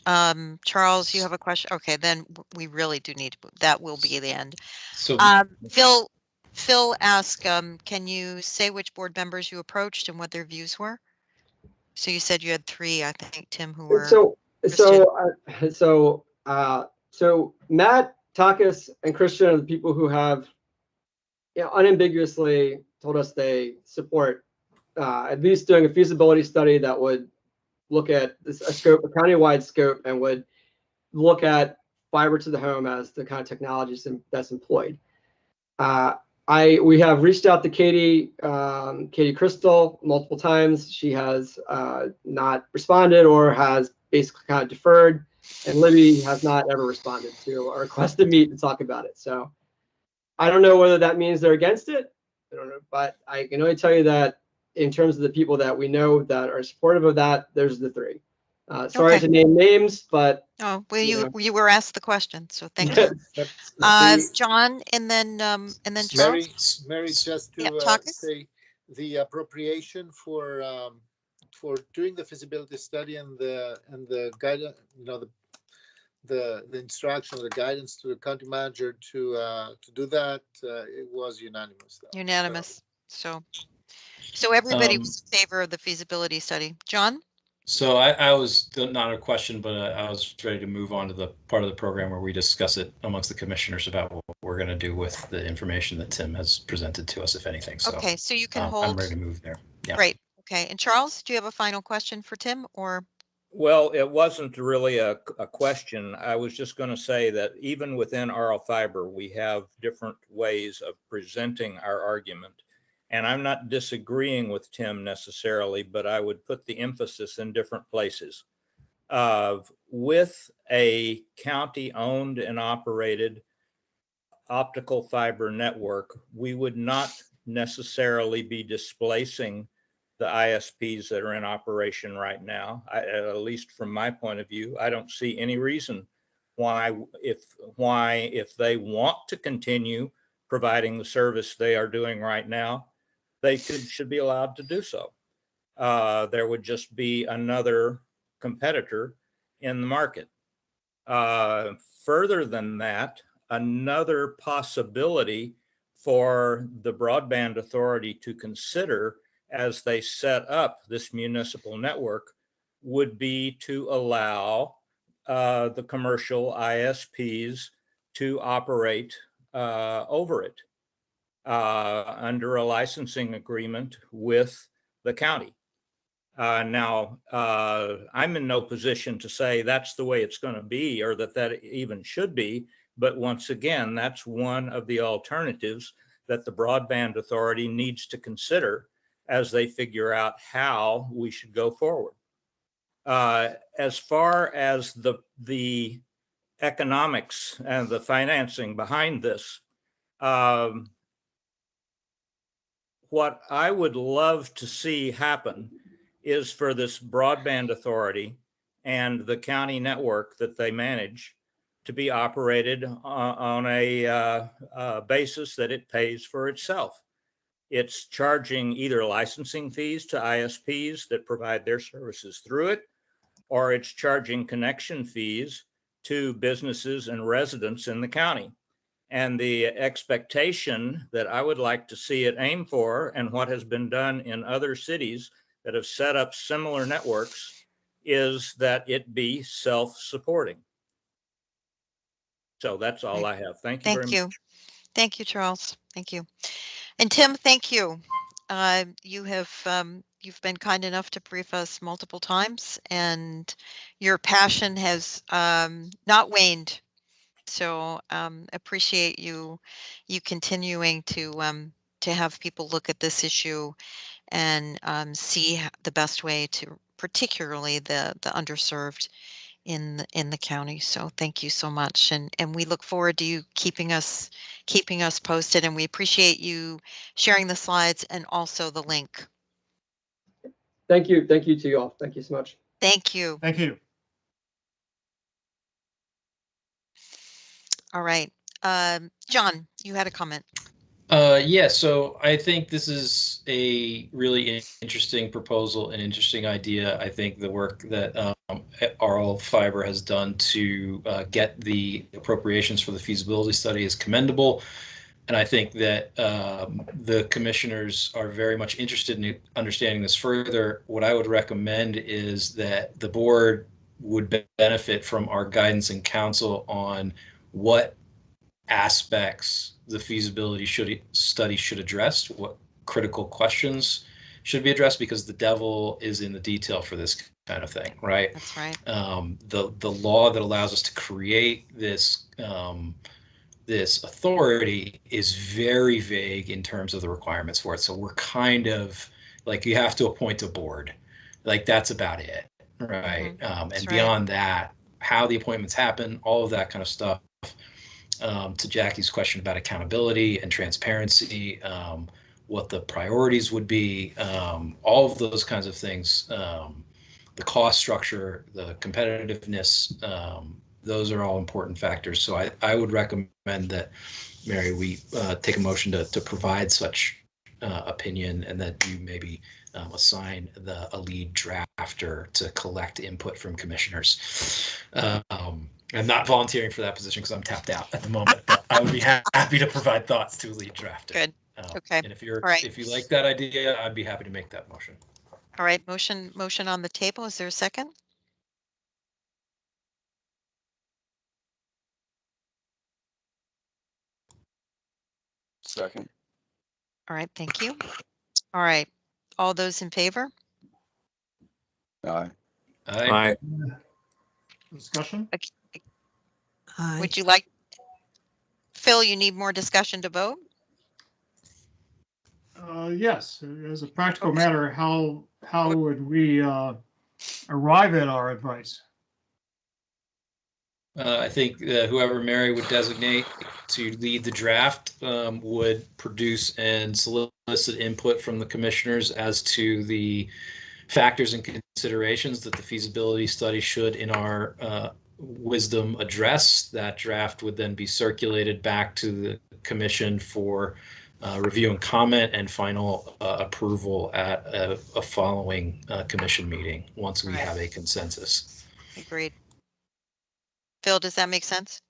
A: Charles, you have a question? Okay, then we really do need to, that will be the end.
E: So
A: Phil asked, can you say which board members you approached and what their views were? So you said you had three, I think, Tim, who were
C: so Matt, Takis, and Christian are the people who have unambiguously told us they support at least doing a feasibility study that would look at a countywide scope, and would look at fiber to the home as the kind of technology that's employed. We have reached out to Katie Crystal multiple times. She has not responded, or has basically kind of deferred, and Libby has not ever responded to our request to meet and talk about it. So I don't know whether that means they're against it. I don't know, but I can only tell you that in terms of the people that we know that are supportive of that, there's the three. Sorry to name names, but
A: well, you were asked the question, so thank you. John, and then Charles.
I: Mary, just to say, the appropriation for doing the feasibility study and the guidance, the instruction or the guidance to the county manager to do that, it was unanimous.
A: Unanimous. So everybody was in favor of the feasibility study. John?
E: So I was not a question, but I was ready to move on to the part of the program where we discuss it amongst the commissioners about what we're going to do with the information that Tim has presented to us, if anything. So
A: okay, so you can hold.
E: I'm ready to move there. Yeah.
A: Great. Okay. And Charles, do you have a final question for Tim, or?
F: Well, it wasn't really a question. I was just going to say that even within RL Fiber, we have different ways of presenting our argument. And I'm not disagreeing with Tim necessarily, but I would put the emphasis in different places. With a county-owned and operated optical fiber network, we would not necessarily be displacing the ISPs that are in operation right now. At least from my point of view, I don't see any reason why, if they want to continue providing the service they are doing right now, they should be allowed to do so. There would just be another competitor in the market. Further than that, another possibility for the Broadband Authority to consider as they set up this municipal network would be to allow the commercial ISPs to operate over it under a licensing agreement with the county. Now, I'm in no position to say that's the way it's going to be, or that even should be. But once again, that's one of the alternatives that the Broadband Authority needs to consider as they figure out how we should go forward. As far as the economics and the financing behind this, what I would love to see happen is for this Broadband Authority and the county network that they manage to be operated on a basis that it pays for itself. It's charging either licensing fees to ISPs that provide their services through it, or it's charging connection fees to businesses and residents in the county. And the expectation that I would like to see it aim for, and what has been done in other cities that have set up similar networks, is that it be self-supporting. So that's all I have. Thank you very
A: Thank you.
F: much.
A: Thank you, Charles. Thank you. And Tim, thank you. You have you've been kind enough to brief us multiple times, and your passion has not waned. So appreciate you continuing to have people look at this issue and see the best way to, particularly the underserved in the county. So thank you so much, and we look forward to you keeping us posted, and we appreciate you sharing the slides and also the link.
C: Thank you to you all. Thank you so much.
A: Thank you.
G: Thank you.
A: All right. John, you had a comment.
E: Yeah, so I think this is a really interesting proposal, an interesting idea. I think the work that Arl Fiber has done to get the appropriations for the feasibility study is commendable. And I think that the commissioners are very much interested in understanding this further. What I would recommend is that the board would benefit from our guidance and counsel on what aspects the feasibility study should address, what critical questions should be addressed, because the devil is in the detail for this kind of thing, right?
A: That's right.
E: The law that allows us to create this this authority is very vague in terms of the requirements for it. So we're kind of like, you have to appoint a board, like that's about it, right?
A: Mm-hmm.
E: And beyond that, how the appointments happen, all of that kind of stuff. To Jackie's question about accountability and transparency, what the priorities would be, all of those kinds of things, the cost structure, the competitiveness, those are all important factors. So I would recommend that, Mary, we take a motion to provide such opinion, and that you maybe assign a lead drafter to collect input from commissioners. I'm not volunteering for that position because I'm tapped out at the moment, but I would be happy to provide thoughts to a lead drafter.
A: Good. Okay.
E: And if you're,
A: right.
E: if you like that idea, I'd be happy to make that motion.
A: All right. Motion on the table. Is there a second?
K: Second.
A: All right. Thank you. All right. All those in favor?
K: Aye.
E: Aye.
G: Discussion?
J: Aye.
A: Would you like, Phil, you need more discussion to vote?
L: Yes, as a practical matter, how would we arrive at our advice?
E: I think whoever Mary would designate to lead the draft would produce and solicit input from the commissioners as to the factors and considerations that the feasibility study should, in our wisdom, address. That draft would then be circulated back to the commission for review and comment and final approval at a following commission meeting once we have a consensus.
A: Agreed. Phil, does that make sense?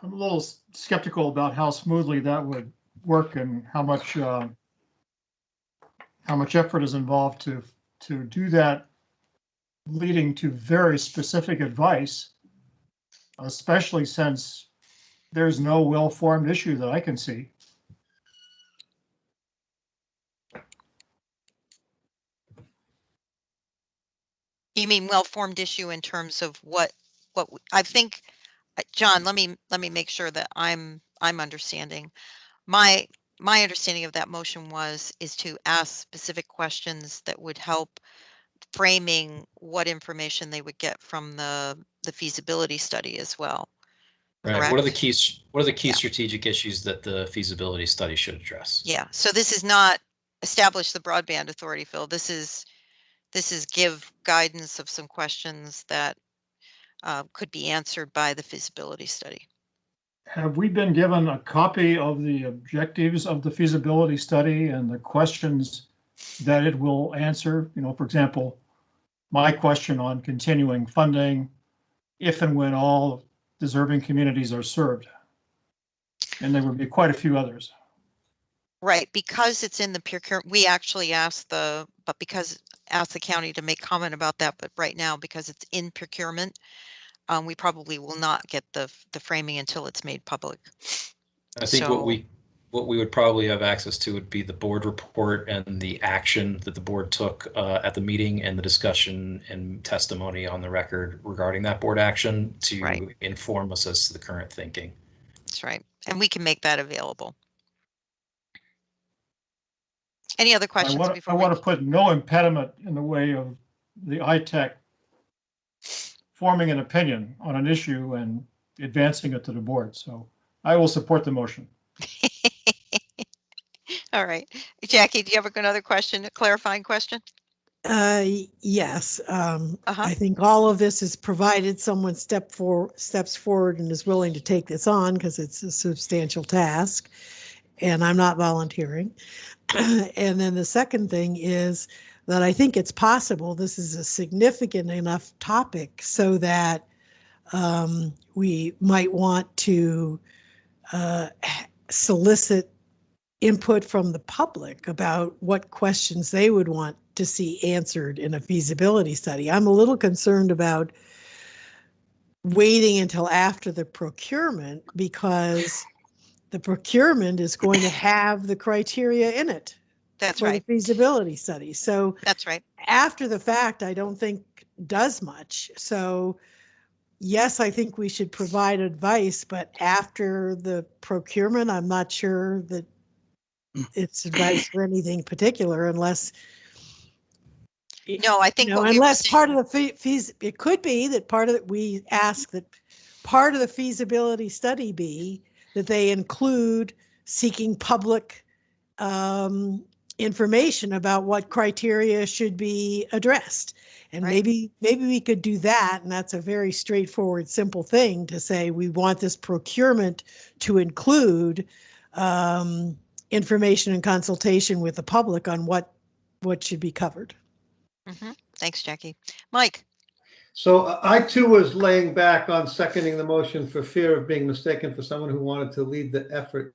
L: I'm a little skeptical about how smoothly that would work and how much effort is involved to do that, leading to very specific advice, especially since there's no well-formed issue that I can see.
A: You mean well-formed issue in terms of what I think, John, let me make sure that I'm understanding. My understanding of that motion is to ask specific questions that would help framing what information they would get from the feasibility study as well.
E: Right.
A: Correct?
E: What are the key strategic issues that the feasibility study should address?
A: Yeah. So this is not establish the broadband authority, Phil. This is give guidance of some questions that could be answered by the feasibility study.
L: Have we been given a copy of the objectives of the feasibility study and the questions that it will answer? You know, for example, my question on continuing funding, if and when all deserving communities are served. And there would be quite a few others.
A: Right, because it's in the procurement, we actually asked the county to make comment about that, but right now, because it's in procurement, we probably will not get the framing until it's made public.
E: I think
A: So,
E: what we would probably have access to would be the board report and the action that the board took at the meeting, and the discussion and testimony on the record regarding that board action to inform us as to the current thinking.
A: That's right. And we can make that available. Any other questions?
L: I want to put no impediment in the way of the ITAC forming an opinion on an issue and advancing it to the board. So I will support the motion.
A: All right. Jackie, do you have another question, a clarifying question?
J: Yes. I think all of this is provided someone steps forward and is willing to take this on, because it's a substantial task, and I'm not volunteering. And then the second thing is that I think it's possible this is a significant enough topic so that we might want to solicit input from the public about what questions they would want to see answered in a feasibility study. I'm a little concerned about waiting until after the procurement, because the procurement is going to have the criteria in it.
A: That's
J: for
A: right.
J: the feasibility study. So
A: that's right.
J: After the fact, I don't think does much. So yes, I think we should provide advice, but after the procurement, I'm not sure that it's advice for anything particular, unless.
A: No, I think
J: unless part of the fees, it could be that part of it, we ask that part of the feasibility study be that they include seeking public information about what criteria should be addressed. And maybe we could do that. And that's a very straightforward, simple thing to say, we want this procurement to include information and consultation with the public on what should be covered.
A: Mm-hmm. Thanks, Jackie. Mike.
G: So I too was laying back on seconding the motion for fear of being mistaken for someone who wanted to lead the effort.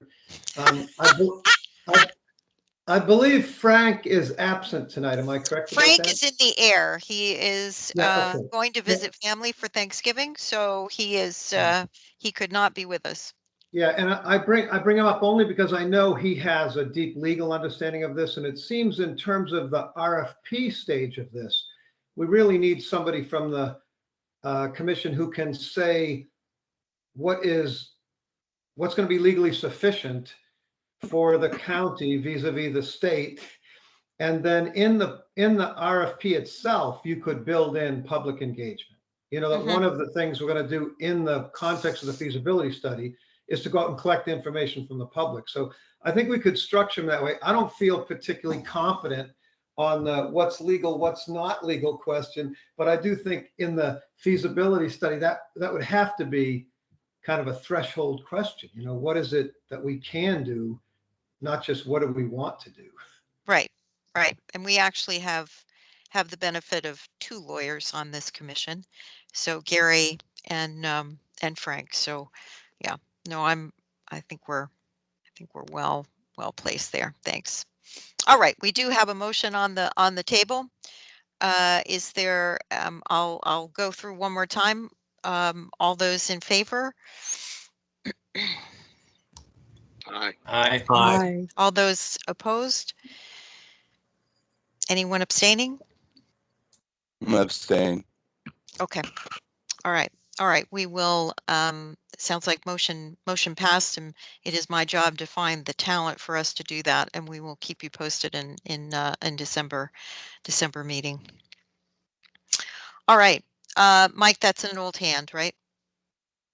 G: I believe Frank is absent tonight. Am I correct about that?
A: Frank is in the air. He is going to visit family for Thanksgiving, so he is he could not be with us.
G: Yeah, and I bring him up only because I know he has a deep legal understanding of this, and it seems in terms of the RFP stage of this, we really need somebody from the commission who can say what's going to be legally sufficient for the county vis-a-vis the state. And then in the RFP itself, you could build in public engagement. You know, that one of the things we're going to do in the context of the feasibility study is to go out and collect information from the public. So I think we could structure them that way. I don't feel particularly confident on the what's legal, what's not legal question, but I do think in the feasibility study that would have to be kind of a threshold question. You know, what is it that we can do, not just what do we want to do?
A: Right. And we actually have the benefit of two lawyers on this commission, so Gary and Frank. So yeah, no, I think we're well placed there. Thanks. All right, we do have a motion on the table. Is there? I'll go through one more time. All those in favor?
H: Aye.
E: Aye.
J: Aye.
A: All those opposed? Anyone abstaining?
K: Abstain.
A: Okay. All right. We will. Sounds like motion passed, and it is my job to find the talent for us to do that, and we will keep you posted in December meeting. All right, Mike, that's an old hand, right?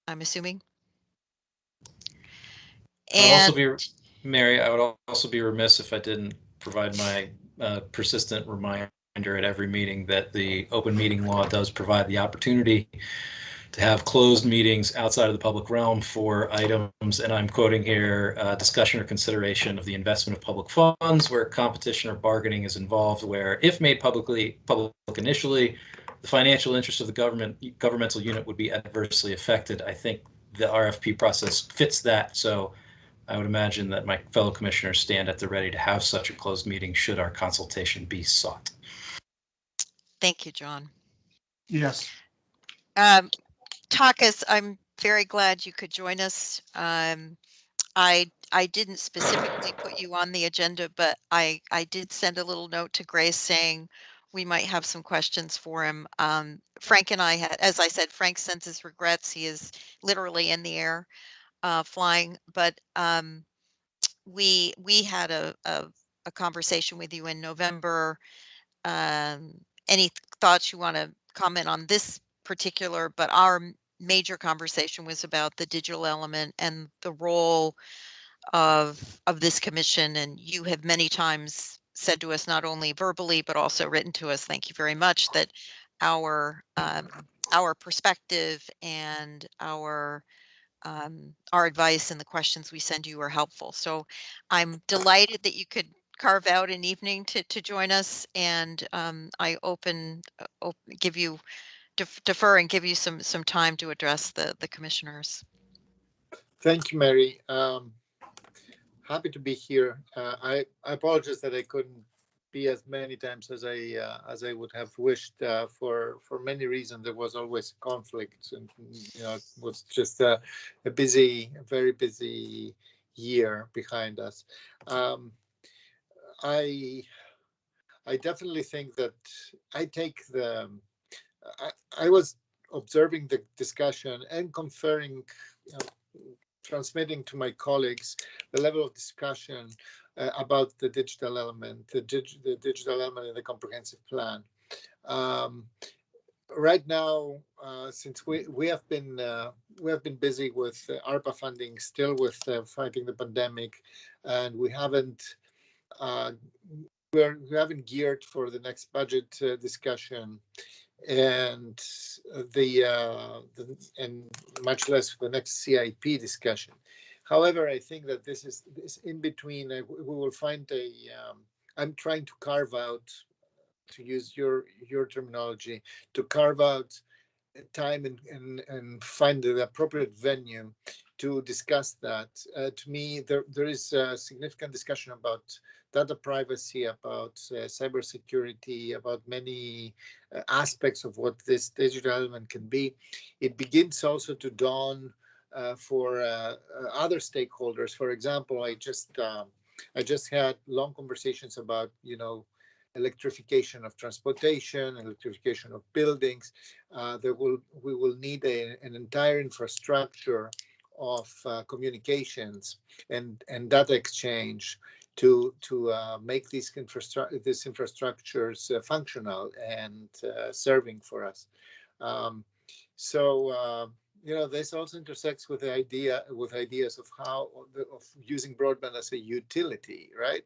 A: I'm assuming. And
E: Mary, I would also be remiss if I didn't provide my persistent reminder at every meeting that the open meeting law does provide the opportunity to have closed meetings outside of the public realm for items, and I'm quoting here, discussion or consideration of the investment of public funds where competition or bargaining is involved, where if made public initially, the financial interest of the governmental unit would be adversely affected. I think the RFP process fits that. So I would imagine that my fellow commissioners stand at the ready to have such a closed meeting should our consultation be sought.
A: Thank you, John.
L: Yes.
A: Takas, I'm very glad you could join us. I didn't specifically put you on the agenda, but I did send a little note to Grace saying we might have some questions for him. Frank and I had, as I said, Frank sends his regrets. He is literally in the air flying, but we had a conversation with you in November. Any thoughts you want to comment on this particular, but our major conversation was about the digital element and the role of this commission, and you have many times said to us, not only verbally but also written to us, thank you very much, that our perspective and our advice and the questions we send you are helpful. So I'm delighted that you could carve out an evening to join us, and I give you defer and give you some time to address the commissioners.
I: Thank you, Mary. Happy to be here. I apologize that I couldn't be as many times as I would have wished. For many reasons, there was always conflict, and it was just a very busy year behind us. I definitely think that I was observing the discussion and conferring, transmitting to my colleagues the level of discussion about the digital element, the digital element in the comprehensive plan. Right now, since we have been busy with ARPA funding, still with fighting the pandemic, and we haven't geared for the next budget discussion, and and much less for the next CIP discussion. However, I think that this in between. We will find I'm trying to carve out, to use your terminology, to carve out time and find the appropriate venue to discuss that. To me, there is a significant discussion about data privacy, about cybersecurity, about many aspects of what this digital element can be. It begins also to dawn for other stakeholders. For example, I just had long conversations about, electrification of transportation, electrification of buildings. We will need an entire infrastructure of communications and data exchange to make these infrastructures functional and serving for us. This also intersects with ideas of of using broadband as a utility, right?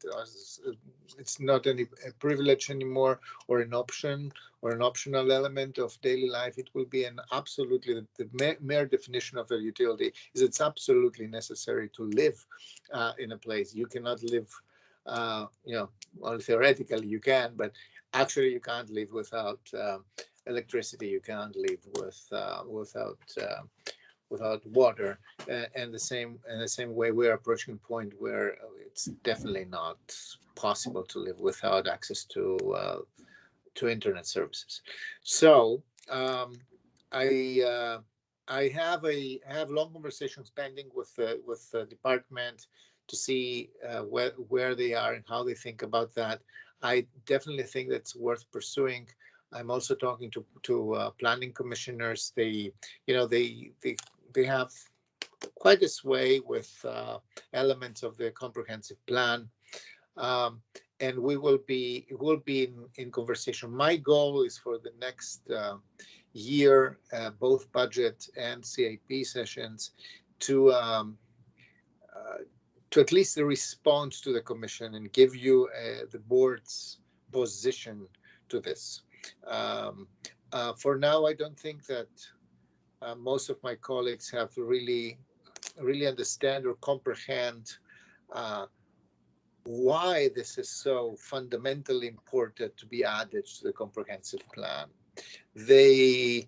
I: It's not a privilege anymore, or an option, or an optional element of daily life. It will be the mere definition of a utility is it's absolutely necessary to live in a place. You cannot live, well, theoretically you can, but actually you can't live without electricity. You can't live without water, and the same way we're approaching a point where it's definitely not possible to live without access to internet services. So I have long conversations pending with the department to see where they are and how they think about that. I definitely think that's worth pursuing. I'm also talking to planning commissioners. They have quite a sway with elements of the comprehensive plan, and we will be in conversation. My goal is for the next year, both budget and CIP sessions, to at least respond to the commission and give you the board's position to this. For now, I don't think that most of my colleagues have really understand or comprehend why this is so fundamentally important to be added to the comprehensive plan. They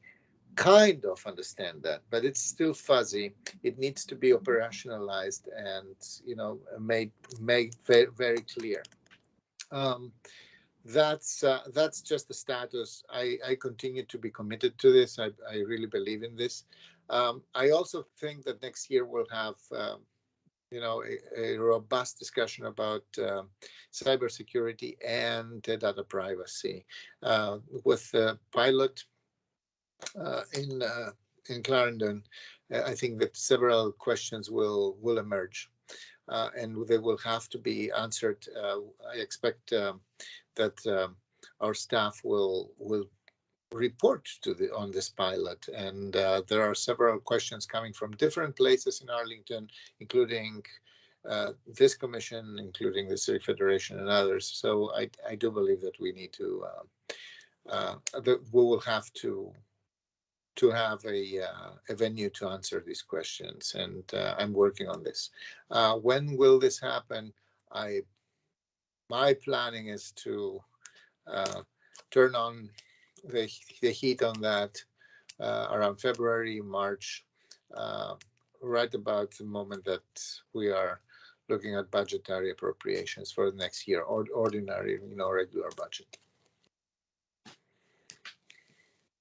I: kind of understand that, but it's still fuzzy. It needs to be operationalized and, you know, made very, very clear. That's just the status. I continue to be committed to this. I really believe in this. I also think that next year we'll have you know, a robust discussion about cybersecurity and data privacy. With the pilot in Clarendon, I think that several questions will emerge, and they will have to be answered. I expect that our staff will report to on this pilot, and there are several questions coming from different places in Arlington, including this commission, including the Civic Federation and others. So I do believe that we need to that we will have to have a venue to answer these questions, and I'm working on this. When will this happen? My planning is to turn on the heat on that around February, March, right about the moment that we are looking at budgetary appropriations for the next year, or ordinary, you know, regular budget.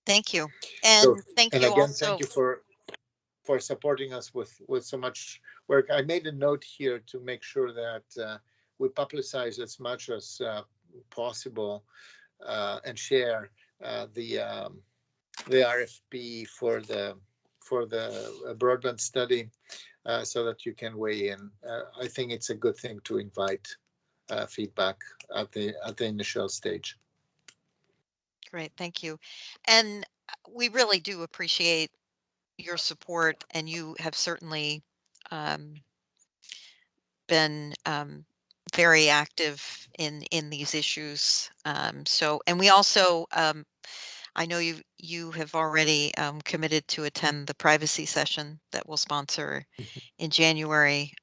A: Thank you. And
I: So,
A: thank
I: and
A: you
I: again,
A: also.
I: thank you for supporting us with so much work. I made a note here to make sure that we publicize as much as possible and share the RFP for the broadband study, so that you can weigh in. I think it's a good thing to invite feedback at the initial stage.
A: Great, thank you. And we really do appreciate your support, and you have certainly been very active in these issues. So, and we also, I know you have already committed to attend the privacy session that we'll sponsor in January.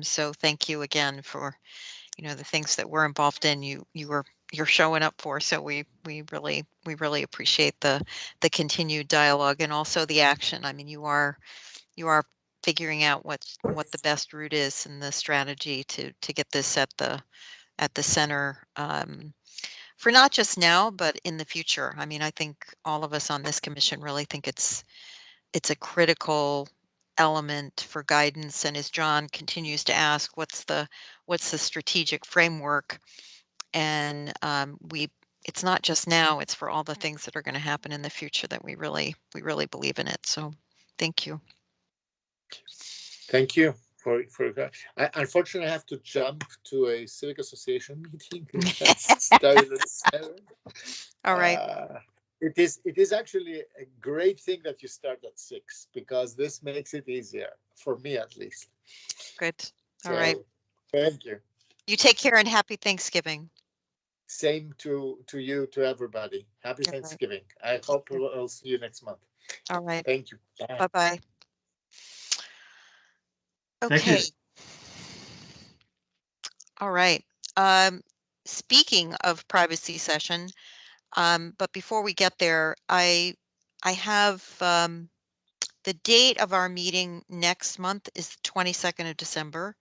A: So thank you again for, you know, the things that we're involved in. You're showing up for. So we really appreciate the continued dialogue and also the action. I mean, you are figuring out what the best route is and the strategy to get this at the center, for not just now but in the future. I mean, I think all of us on this commission really think it's a critical element for guidance. And as John continues to ask, what's the strategic framework? And it's not just now, it's for all the things that are going to happen in the future that we really believe in it. So thank you.
I: Thank you for unfortunately I have to jump to a civic association meeting that's started at 7.
A: All right.
I: It is actually a great thing that you start at 6, because this makes it easier for me, at least.
A: Good. All right.
I: Thank you.
A: You take care and happy Thanksgiving.
I: Same to you, to everybody. Happy Thanksgiving. I hope I'll see you next month.
A: All right.
I: Thank you.
A: Bye-bye. Okay.
L: Thank you.
A: All right. Speaking of privacy session, but before we get there, I have the date of our meeting next month is the 22nd of December.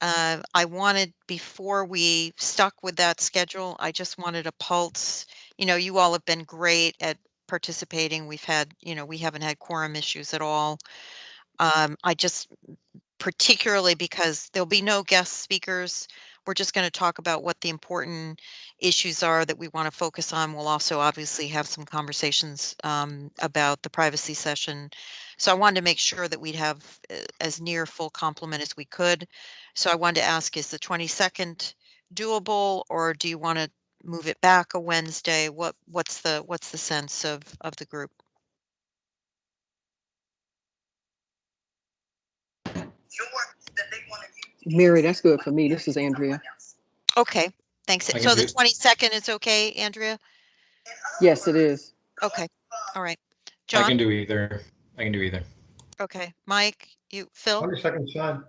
A: I wanted, before we stuck with that schedule, I just wanted a pulse. You know, you all have been great at participating. We've had, you know, we haven't had quorum issues at all. I just, particularly because there'll be no guest speakers, we're just going to talk about what the important issues are that we want to focus on. We'll also obviously have some conversations about the privacy session. So I wanted to make sure that we'd have as near full complement as we could. So I wanted to ask, is the 22nd doable, or do you want to move it back a Wednesday? What's the sense of the group?
M: Mary, that's good for me. This is Andrea.
A: Okay, thanks.
E: I can
A: So the
E: do-
A: 22nd is okay, Andrea?
M: Yes, it is.
A: Okay, all right.
E: I
A: John?
E: can do either.
A: Okay, Mike, Phil?
L: 22nd, Sean.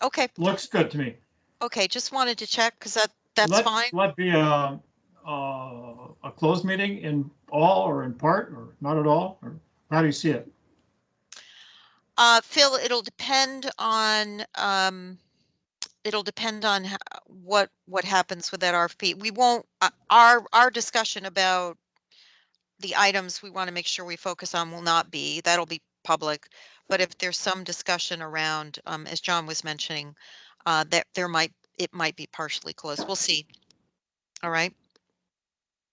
A: Okay,
L: Looks good to me.
A: okay, just wanted to check because that's fine.
L: Let be a a closed meeting in all or in part or not at all? Or how do you see it?
A: Phil, it'll depend on what happens with that RFP. We won't our discussion about the items we want to make sure we focus on will not be, that'll be public. But if there's some discussion around, as John was mentioning, that it might be partially closed. We'll see. All right.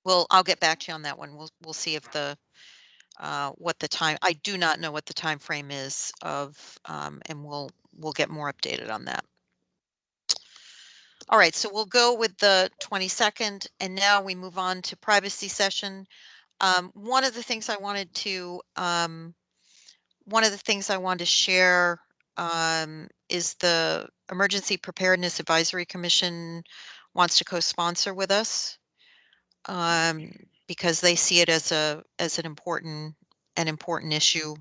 A: I'll get back to you on that one. We'll see if what the time, I do not know what the time frame is of, and we'll get more updated on that. All right, so we'll go with the 22nd, and now we move on to privacy session. One of the things I wanted to share is the Emergency Preparedness Advisory Commission wants to co-sponsor with us because they see it as an important issue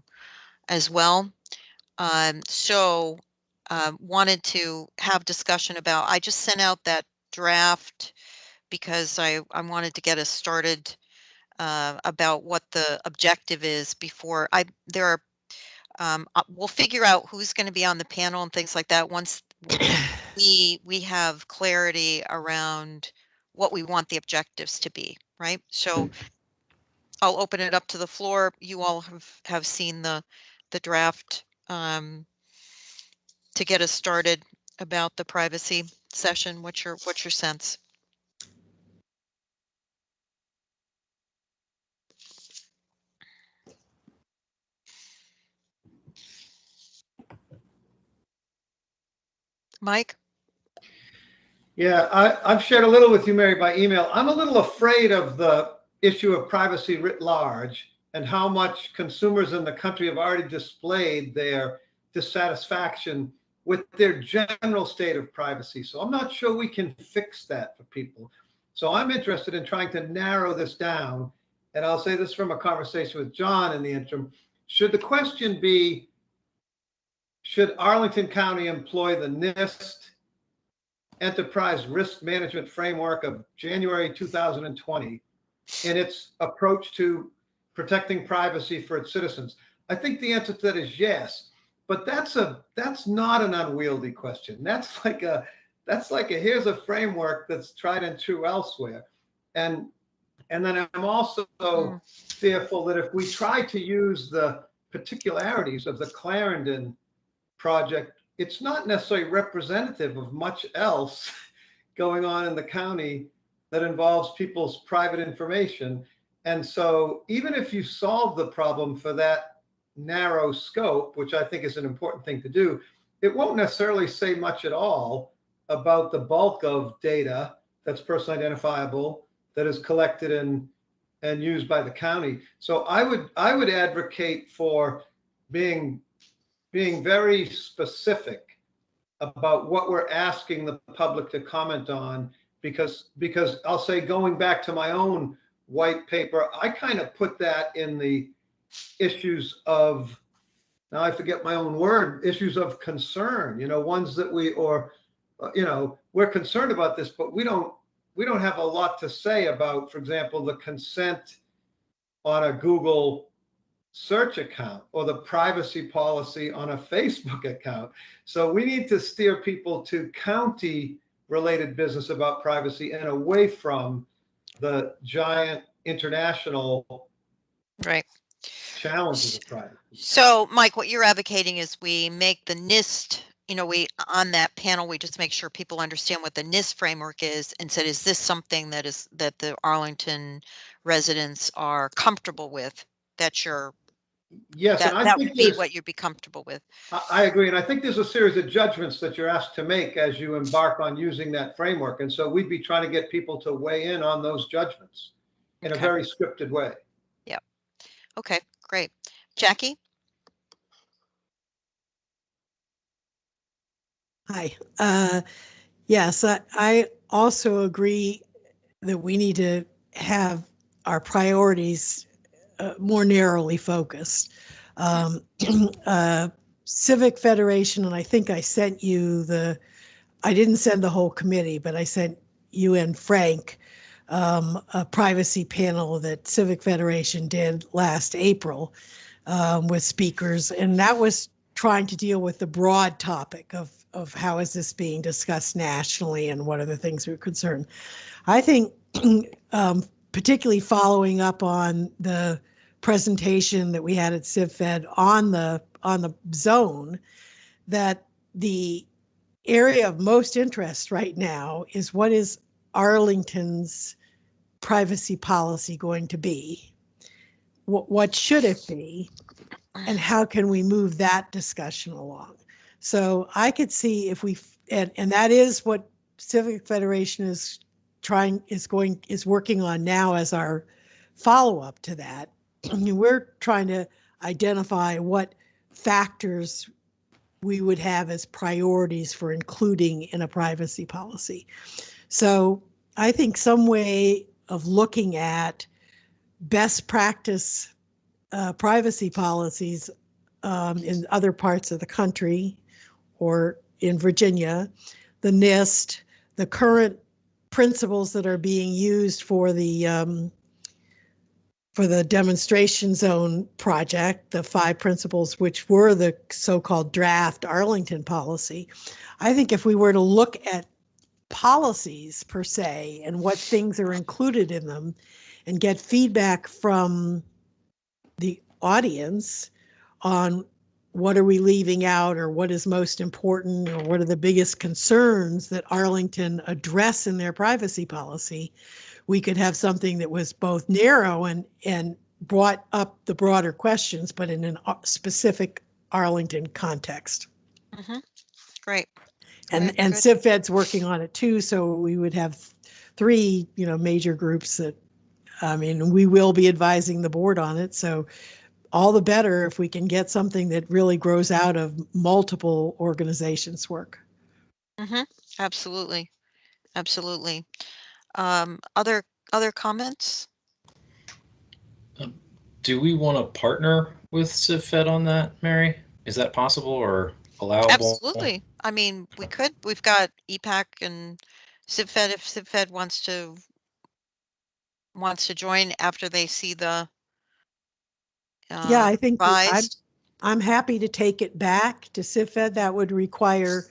A: as well. Wanted to have discussion about. I just sent out that draft because I wanted to get us started about what the objective is before we'll figure out who's going to be on the panel and things like that once we have clarity around what we want the objectives to be, right? So I'll open it up to the floor. You all have seen the draft to get us started about the privacy session. What's your sense? Mike?
G: Yeah, I've shared a little with you, Mary, by email. I'm a little afraid of the issue of privacy writ large and how much consumers in the country have already displayed their dissatisfaction with their general state of privacy. So I'm not sure we can fix that for people. So I'm interested in trying to narrow this down. And I'll say this from a conversation with John in the interim. Should the question be, should Arlington County employ the NIST Enterprise Risk Management Framework of January 2020 in its approach to protecting privacy for its citizens? I think the answer to that is yes, but that's not an unwieldy question. That's like a here's a framework that's tried and true elsewhere. And then I'm also fearful that if we try to use the particularities of the Clarendon project, it's not necessarily representative of much else going on in the county that involves people's private information. And so even if you solve the problem for that narrow scope, which I think is an important thing to do, it won't necessarily say much at all about the bulk of data that's personally identifiable that is collected and used by the county. So I would advocate for being very specific about what we're asking the public to comment on, because I'll say, going back to my own white paper, I kind of put that in the issues of, now I forget my own word, issues of concern, ones that we're concerned about this, but we don't have a lot to say about, for example, the consent on a Google search account or the privacy policy on a Facebook account. So we need to steer people to county related business about privacy and away from the giant international challenges of privacy.
A: So Mike, what you're advocating is we make the NIST, on that panel, we just make sure people understand what the NIST framework is and said, is this something that the Arlington residents are comfortable with?
G: Yes, and I
A: that
G: think
A: would be what you'd be comfortable with.
G: I agree. And I think there's a series of judgments that you're asked to make as you embark on using that framework. And so we'd be trying to get people to weigh in on those judgments in a very scripted way.
A: Yep. Okay, great. Jackie?
J: Hi. Yes, I also agree that we need to have our priorities more narrowly focused. Civic Federation, and I think I sent you I didn't send the whole committee, but I sent you and Frank a privacy panel that Civic Federation did last April with speakers, and that was trying to deal with the broad topic of how is this being discussed nationally and what are the things we're concerned. I think particularly following up on the presentation that we had at CivFed on the zone, that the area of most interest right now is what is Arlington's privacy policy going to be? What should it be? And how can we move that discussion along? So I could see if we, and that is what Civic Federation is working on now as our follow-up to that. We're trying to identify what factors we would have as priorities for including in a privacy policy. So I think some way of looking at best practice privacy policies in other parts of the country or in Virginia, the NIST, the current principles that are being used for the demonstration zone project, the 5 principles, which were the so-called draft Arlington policy. I think if we were to look at policies per se and what things are included in them and get feedback from the audience on what are we leaving out or what is most important or what are the biggest concerns that Arlington address in their privacy policy, we could have something that was both narrow and brought up the broader questions, but in a specific Arlington context.
A: Mm-hmm. Great.
J: And CivFed's working on it too, so we would have 3, major groups that, we will be advising the board on it. So all the better if we can get something that really grows out of multiple organizations' work.
A: Mm-hmm. Absolutely. Absolutely. Other comments?
E: Do we want to partner with CivFed on that, Mary? Is that possible or allowable?
A: Absolutely. We could. We've got ITAC and CivFed. If CivFed wants to join after they see the
J: yeah, I think
A: revised.
J: I'm happy to take it back to CivFed. That would require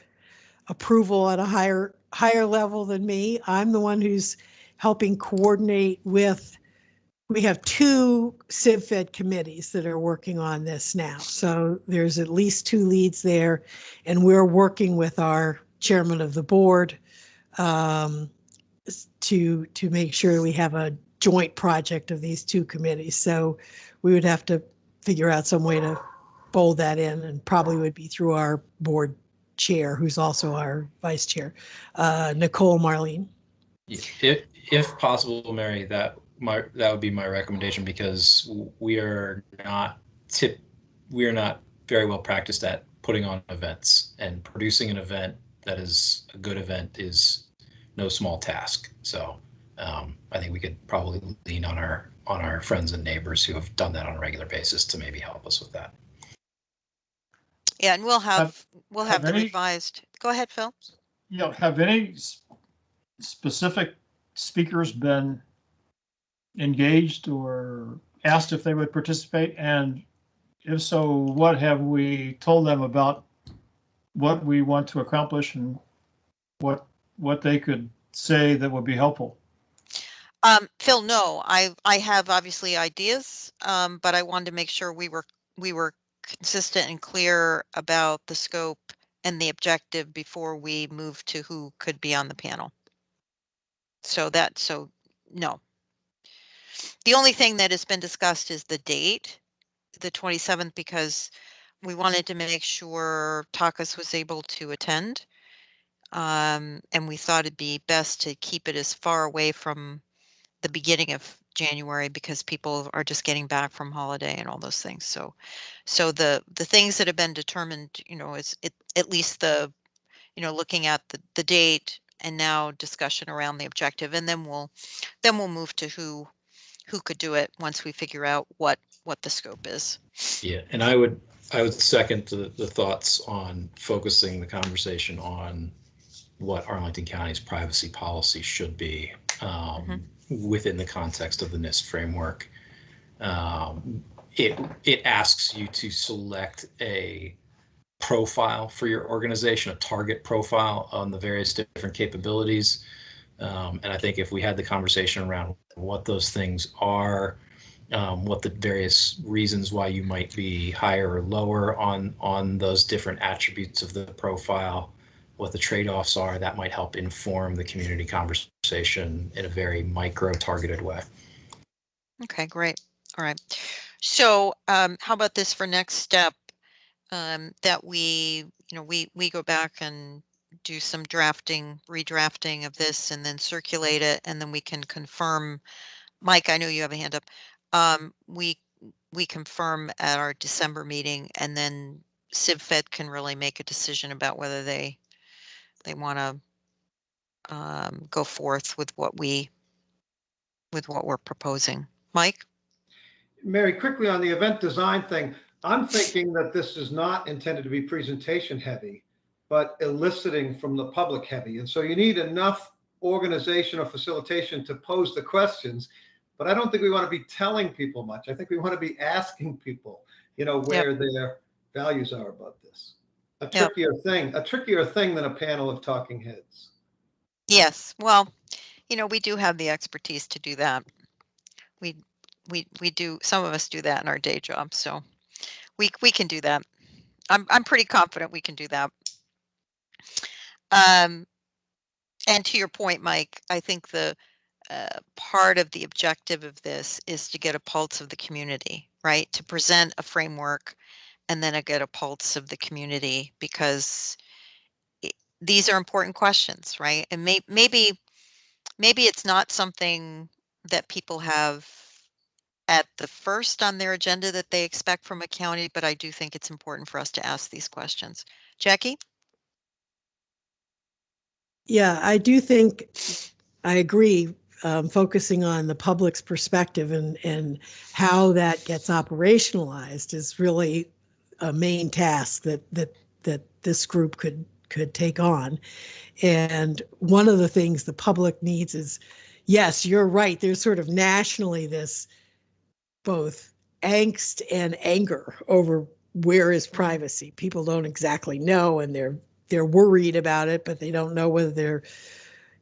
J: approval at a higher level than me. I'm the one who's helping coordinate with. We have 2 CivFed committees that are working on this now. So there's at least 2 leads there, and we're working with our chairman of the board to make sure we have a joint project of these 2 committees. So we would have to figure out some way to fold that in, and probably would be through our board chair, who's also our vice chair, Nicole Marlene.
E: If possible, Mary, that would be my recommendation, because we are not very well practiced at putting on events, and producing an event that is a good event is no small task. So I think we could probably lean on our friends and neighbors who have done that on a regular basis to maybe help us with that.
A: Yeah, and we'll have the revised. Go ahead, Phil.
L: Have any specific speakers been engaged or asked if they would participate? And if so, what have we told them about what we want to accomplish and what they could say that would be helpful?
A: Phil, no, I have obviously ideas, but I wanted to make sure we were consistent and clear about the scope and the objective before we move to who could be on the panel. So no. The only thing that has been discussed is the date, the 27th, because we wanted to make sure Takas was able to attend. And we thought it'd be best to keep it as far away from the beginning of January, because people are just getting back from holiday and all those things. So the things that have been determined, is at least looking at the date, and now discussion around the objective, and then we'll move to who could do it once we figure out what the scope is.
E: Yeah, and I would second the thoughts on focusing the conversation on what Arlington County's privacy policy should be. within the context of the NIST framework. It asks you to select a profile for your organization, a target profile on the various different capabilities. And I think if we had the conversation around what those things are, what the various reasons why you might be higher or lower on those different attributes of the profile, what the trade-offs are, that might help inform the community conversation in a very micro-targeted way.
A: Okay, great. All right. So how about this for next step, that we go back and do some redrafting of this and then circulate it, and then we can confirm. Mike, I know you have a hand up. We confirm at our December meeting, and then CivFed can really make a decision about whether they want to go forth with what we're proposing. Mike?
G: Mary, quickly on the event design thing, I'm thinking that this is not intended to be presentation heavy, but eliciting from the public heavy. And so you need enough organization or facilitation to pose the questions, but I don't think we want to be telling people much. I think we want to be asking people, where their values are about this. A trickier thing than a panel of talking heads.
A: Yes. Well, we do have the expertise to do that. We do, some of us do that in our day job, so we can do that. I'm pretty confident we can do that. And to your point, Mike, I think the part of the objective of this is to get a pulse of the community, right? To present a framework and then get a pulse of the community, because these are important questions, right? And maybe it's not something that people have at the first on their agenda that they expect from a county, but I do think it's important for us to ask these questions. Jackie?
J: Yeah, I do think I agree. Focusing on the public's perspective and how that gets operationalized is really a main task that this group could take on. And one of the things the public needs is, yes, you're right. There's sort of nationally this both angst and anger over where is privacy. People don't exactly know, and they're worried about it, but they don't know whether they're,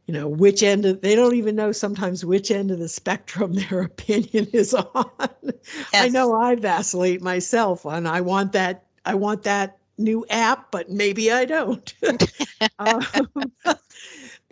J: which end of, they don't even know sometimes which end of the spectrum their opinion is on. Yes. I know I vacillate myself on, I want that new app, but maybe I don't. But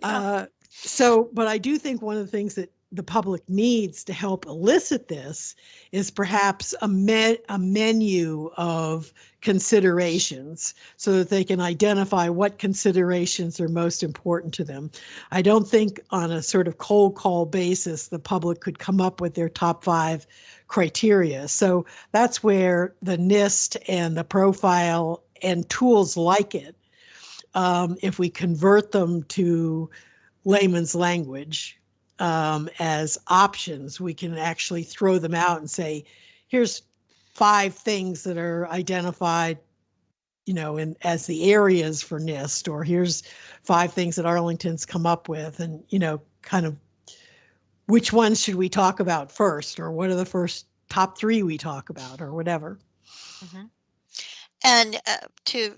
J: I do think one of the things that the public needs to help elicit this is perhaps a menu of considerations so that they can identify what considerations are most important to them. I don't think on a sort of cold call basis the public could come up with their top 5 criteria. So that's where the NIST and the profile and tools like it, if we convert them to layman's language as options, we can actually throw them out and say, here's 5 things that are identified, as the areas for NIST, or here's 5 things that Arlington's come up with, and, kind of which ones should we talk about first, or what are the first top 3 we talk about, or whatever.
A: Mm-hmm. And to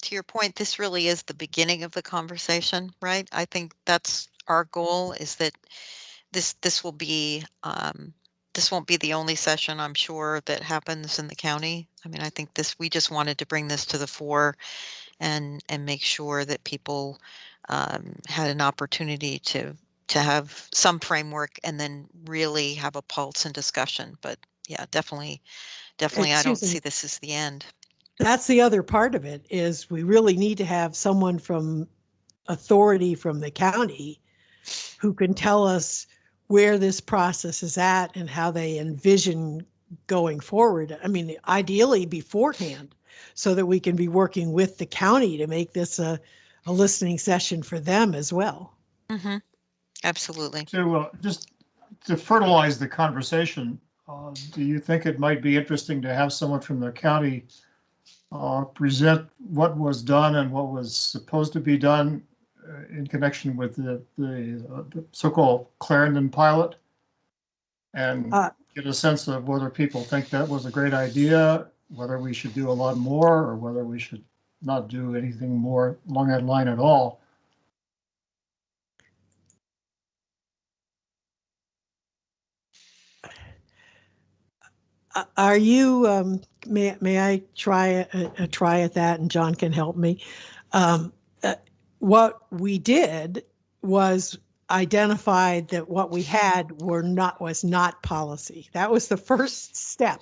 A: your point, this really is the beginning of the conversation, right? I think that's our goal, is that this will be this won't be the only session, I'm sure, that happens in the county. I mean, I think we just wanted to bring this to the fore and make sure that people had an opportunity to have some framework and then really have a pulse and discussion. But yeah, definitely, I don't see this as the end.
J: That's the other part of it, is we really need to have someone from authority from the county who can tell us where this process is at and how they envision going forward. I mean, ideally beforehand, so that we can be working with the county to make this a listening session for them as well.
A: Mm-hmm. Absolutely.
L: So just to fertilize the conversation, do you think it might be interesting to have someone from the county present what was done and what was supposed to be done in connection with the so-called Clarendon pilot, and get a sense of whether people think that was a great idea, whether we should do a lot more, or whether we should not do anything more along that line at all.
J: Are you, may I try a try at that, and John can help me? What we did was identified that what we had was not policy. That was the first step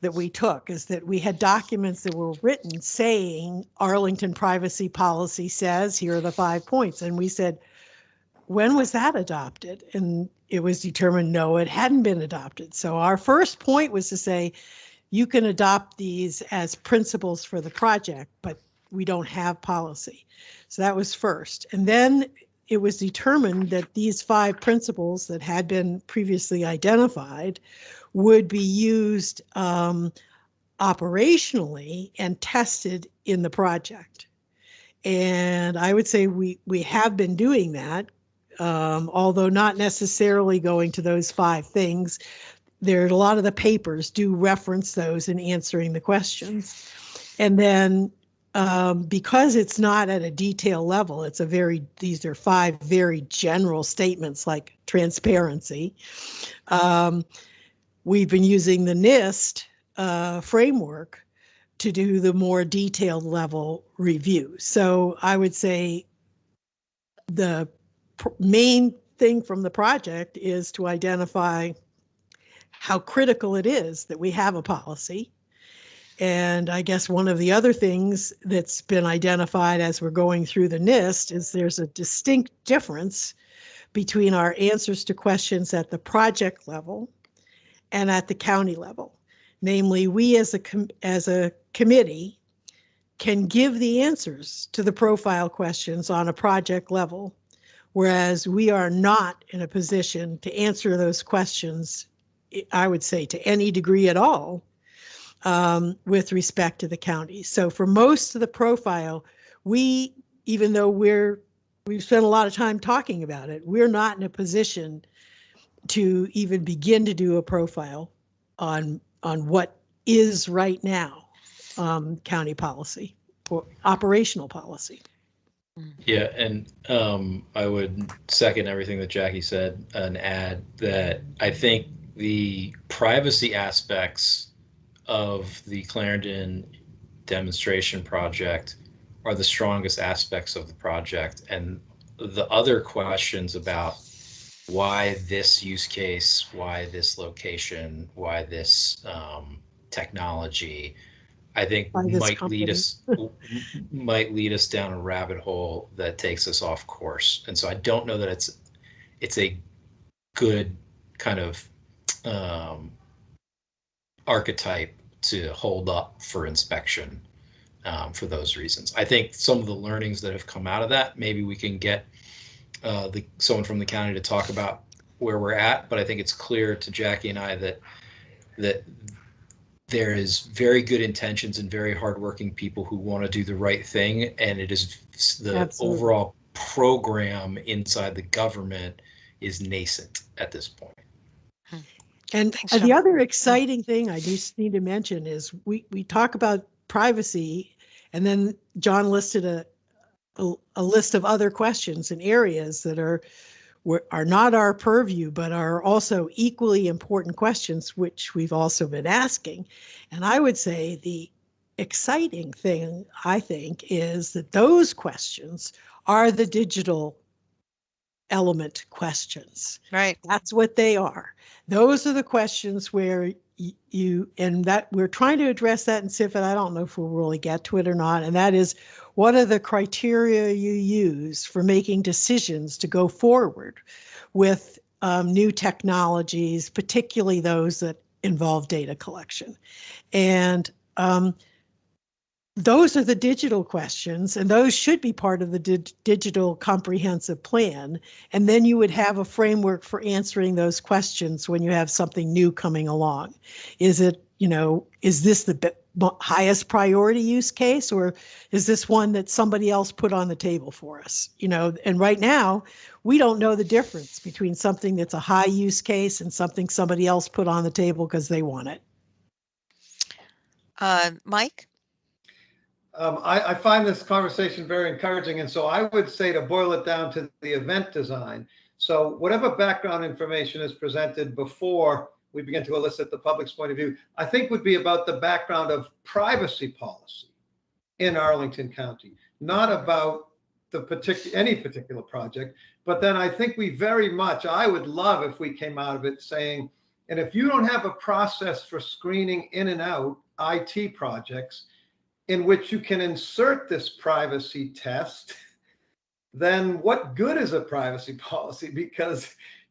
J: that we took, is that we had documents that were written saying Arlington privacy policy says, here are the 5 points. And we said, when was that adopted? And it was determined, no, it hadn't been adopted. So our first point was to say, you can adopt these as principles for the project, but we don't have policy. So that was first. And then it was determined that these 5 principles that had been previously identified would be used operationally and tested in the project. And I would say we have been doing that, although not necessarily going to those 5 things. There, a lot of the papers do reference those in answering the questions. And then because it's not at a detail level, these are 5 very general statements like transparency. We've been using the NIST framework to do the more detailed level review. So I would say the main thing from the project is to identify how critical it is that we have a policy. And I guess one of the other things that's been identified as we're going through the NIST is there's a distinct difference between our answers to questions at the project level and at the county level. Namely, we as a committee can give the answers to the profile questions on a project level, whereas we are not in a position to answer those questions, I would say, to any degree at all, with respect to the county. So for most of the profile, even though we've spent a lot of time talking about it, we're not in a position to even begin to do a profile on what is right now county policy or operational policy.
E: Yeah, and I would second everything that Jackie said and add that I think the privacy aspects of the Clarendon demonstration project are the strongest aspects of the project, and the other questions about why this use case, why this location, why this technology, I think might lead us down a rabbit hole that takes us off course. And so I don't know that it's a good kind of archetype to hold up for inspection for those reasons. I think some of the learnings that have come out of that, maybe we can get someone from the county to talk about where we're at, but I think it's clear to Jackie and I that there is very good intentions and very hardworking people who want to do the right thing, and it is the
J: Absolutely.
E: Overall program inside the government is nascent at this point.
J: And the other exciting thing I just need to mention is we talk about privacy, and then John listed a list of other questions and areas that are not our purview, but are also equally important questions, which we've also been asking. And I would say the exciting thing, I think, is that those questions are the digital element questions.
A: Right.
J: That's what they are. Those are the questions where and that we're trying to address that in CIFID. I don't know if we'll really get to it or not. And that is, what are the criteria you use for making decisions to go forward with new technologies, particularly those that involve data collection? And those are the digital questions, and those should be part of the digital comprehensive plan. And then you would have a framework for answering those questions when you have something new coming along. Is this the highest priority use case, or is this one that somebody else put on the table for us? You know, and right now we don't know the difference between something that's a high use case and something somebody else put on the table because they want it.
A: Mike?
G: I find this conversation very encouraging. And so I would say to boil it down to the event design. So whatever background information is presented before we begin to elicit the public's point of view, I think would be about the background of privacy policy in Arlington County, not about any particular project. But then I think I would love if we came out of it saying, and if you don't have a process for screening in and out IT projects in which you can insert this privacy test, then what good is a privacy policy?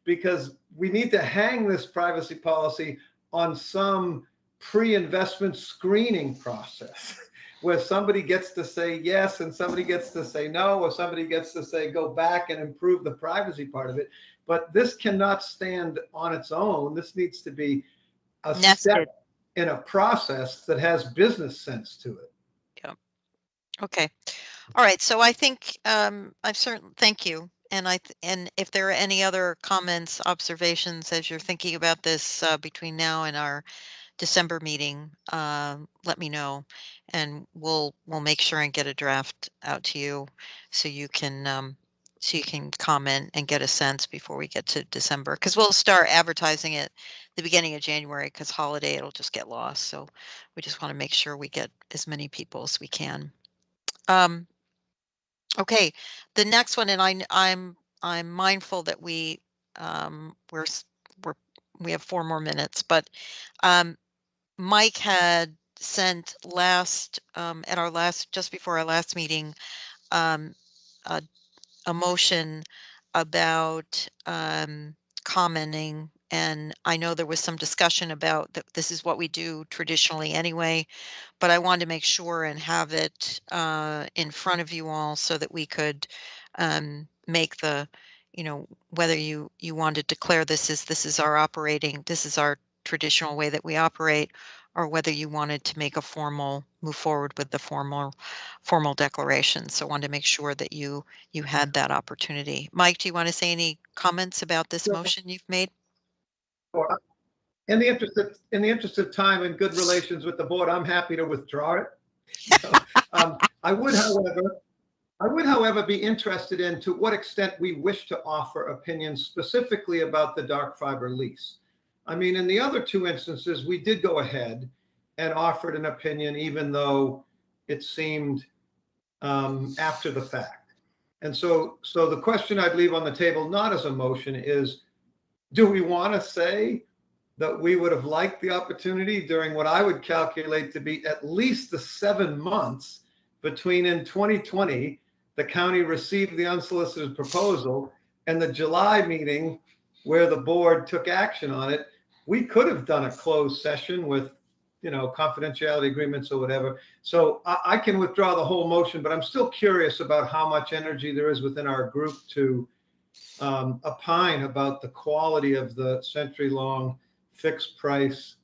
G: Because we need to hang this privacy policy on some pre-investment screening process where somebody gets to say yes and somebody gets to say no, or somebody gets to say go back and improve the privacy part of it. But this cannot stand on its own. This needs to be a step in a process that has business sense to it.
A: Yeah. Okay. All right. So I think I've certainly thank you. And if there are any other comments, observations as you're thinking about this between now and our December meeting, let me know, and we'll make sure and get a draft out to you so you can comment and get a sense before we get to December, because we'll start advertising it the beginning of January, because holiday it'll just get lost. So we just want to make sure we get as many people as we can. Okay, the next one, and I'm mindful that we have 4 more minutes, but Mike had sent just before our last meeting, a motion about commenting, and I know there was some discussion about that this is what we do traditionally anyway, but I wanted to make sure and have it in front of you all so that we could make the, whether you want to declare this is our traditional way that we operate, or whether you wanted to move forward with the formal declaration. So I wanted to make sure that you had that opportunity. Mike, do you want to say any comments about this motion you've made?
G: In the interest of time and good relations with the board, I'm happy to withdraw it. I would, however, be interested in to what extent we wish to offer opinions specifically about the dark fiber lease. I mean, in the other 2 instances, we did go ahead and offered an opinion, even though it seemed after the fact. And so the question I'd leave on the table, not as a motion, is, do we want to say that we would have liked the opportunity during what I would calculate to be at least the 7 months between in 2020, the county received the unsolicited proposal, and the July meeting where the board took action on it? We could have done a closed session with, confidentiality agreements or whatever. So I can withdraw the whole motion, but I'm still curious about how much energy there is within our group to opine about the quality of the century-long fixed price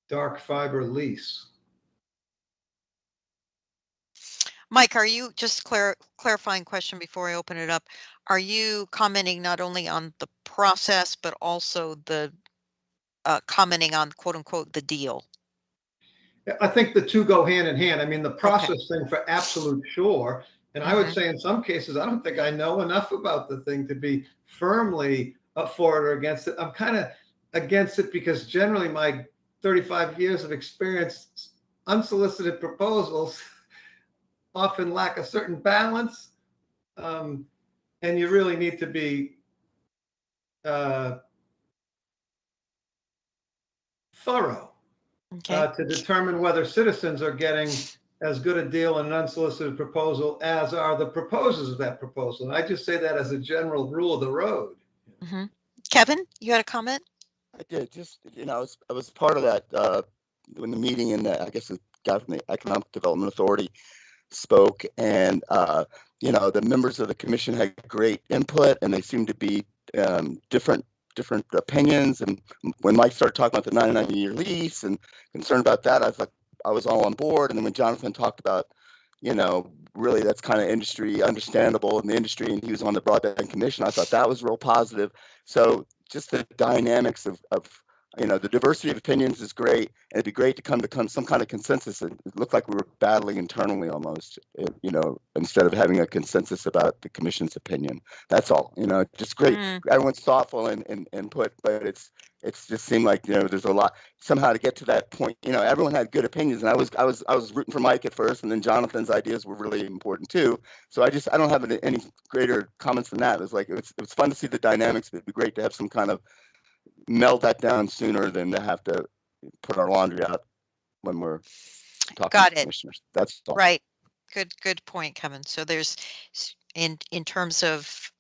G: dark fiber lease.
A: Mike, are you just clarifying question before I open it up? Are you commenting not only on the process, but also the commenting on quote unquote the deal?
G: I think the two go hand in hand. I mean, the process thing for absolute sure. And I would say in some cases, I don't think I know enough about the thing to be firmly for it or against it. I'm kind of against it because generally my 35 years of experience, unsolicited proposals often lack a certain balance. And you really need to be thorough to determine whether citizens are getting as good a deal in an unsolicited proposal as are the proposers of that proposal. And I just say that as a general rule of the road.
A: Mm-hmm. Kevin, you had a comment?
K: I did. Just, I was part of that when the meeting, and I guess the guy from the Economic Development Authority spoke, and the members of the commission had great input, and they seemed to be different opinions. And when Mike started talking about the 99-year lease and concerned about that, I was like, I was all on board. And then when Jonathan talked about, really that's kind of industry understandable in the industry, and he was on the broadband commission, I thought that was real positive. So just the dynamics of the diversity of opinions is great, and it'd be great to come to some kind of consensus. It looked like we were battling internally almost, instead of having a consensus about the commission's opinion. That's all. Just great. Everyone's thoughtful and input, but it's just seemed like there's a lot somehow to get to that point. Everyone had good opinions, and I was rooting for Mike at first, and then Jonathan's ideas were really important too. So I don't have any greater comments than that. It was fun to see the dynamics. It'd be great to have some kind of meld that down sooner than to have to put our laundry out when we're talking
A: Got
K: to
A: it.
K: commissioners. That's all.
A: Right. Good point, Kevin. So there's in terms of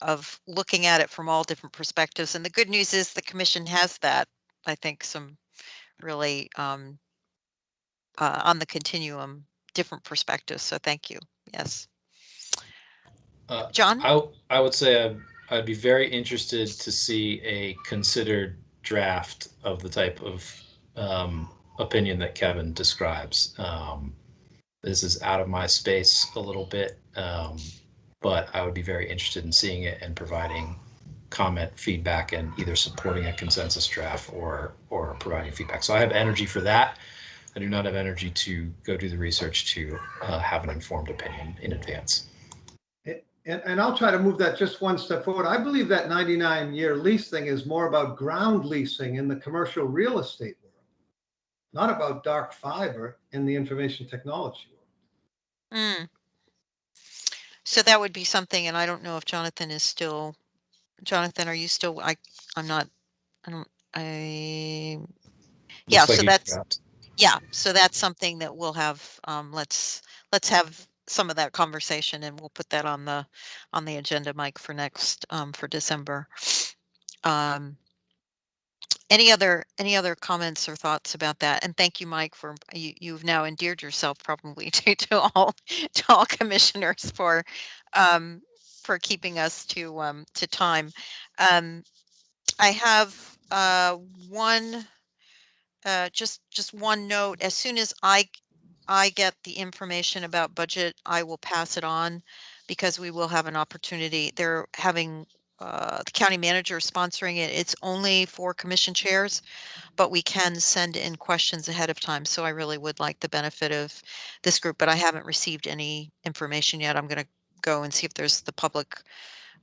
A: looking at it from all different perspectives, and the good news is the commission has that, I think, some really on the continuum different perspectives. So thank you. Yes. John?
E: I would say I'd be very interested to see a considered draft of the type of opinion that Kevin describes. This is out of my space a little bit, but I would be very interested in seeing it and providing comment, feedback, and either supporting a consensus draft or providing feedback. So I have energy for that. I do not have energy to go do the research to have an informed opinion in advance.
G: And I'll try to move that just one step forward. I believe that 99-year lease thing is more about ground leasing in the commercial real estate world, not about dark fiber in the information technology world.
A: So that would be something, and I don't know if Jonathan is still. Jonathan, are you still? I'm not. I don't. Yeah. So that's. Yeah. So that's something that we'll have. Let's have some of that conversation, and we'll put that on the agenda, Mike, for next for December. Any other comments or thoughts about that? And thank you, Mike, for you've now endeared yourself probably to all commissioners for keeping us to time. I have one just one note. As soon as I get the information about budget, I will pass it on, because we will have an opportunity. They're having the county manager sponsoring it. It's only for commission chairs, but we can send in questions ahead of time. So I really would like the benefit of this group, but I haven't received any information yet. I'm going to go and see if there's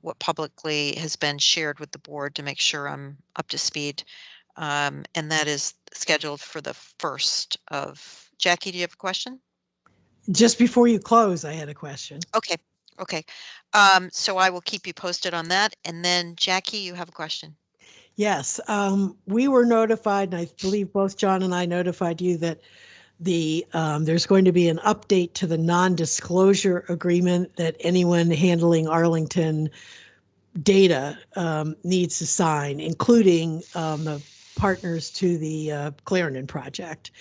A: what publicly has been shared with the board to make sure I'm up to speed. And that is scheduled for the 1st of. Jackie, do you have a question?
J: Just before you close, I had a question.
A: Okay. So I will keep you posted on that. And then Jackie, you have a question.
J: Yes, we were notified, and I believe both John and I notified you that there's going to be an update to the non-disclosure agreement that anyone handling Arlington data needs to sign, including the partners to the Clarendon project.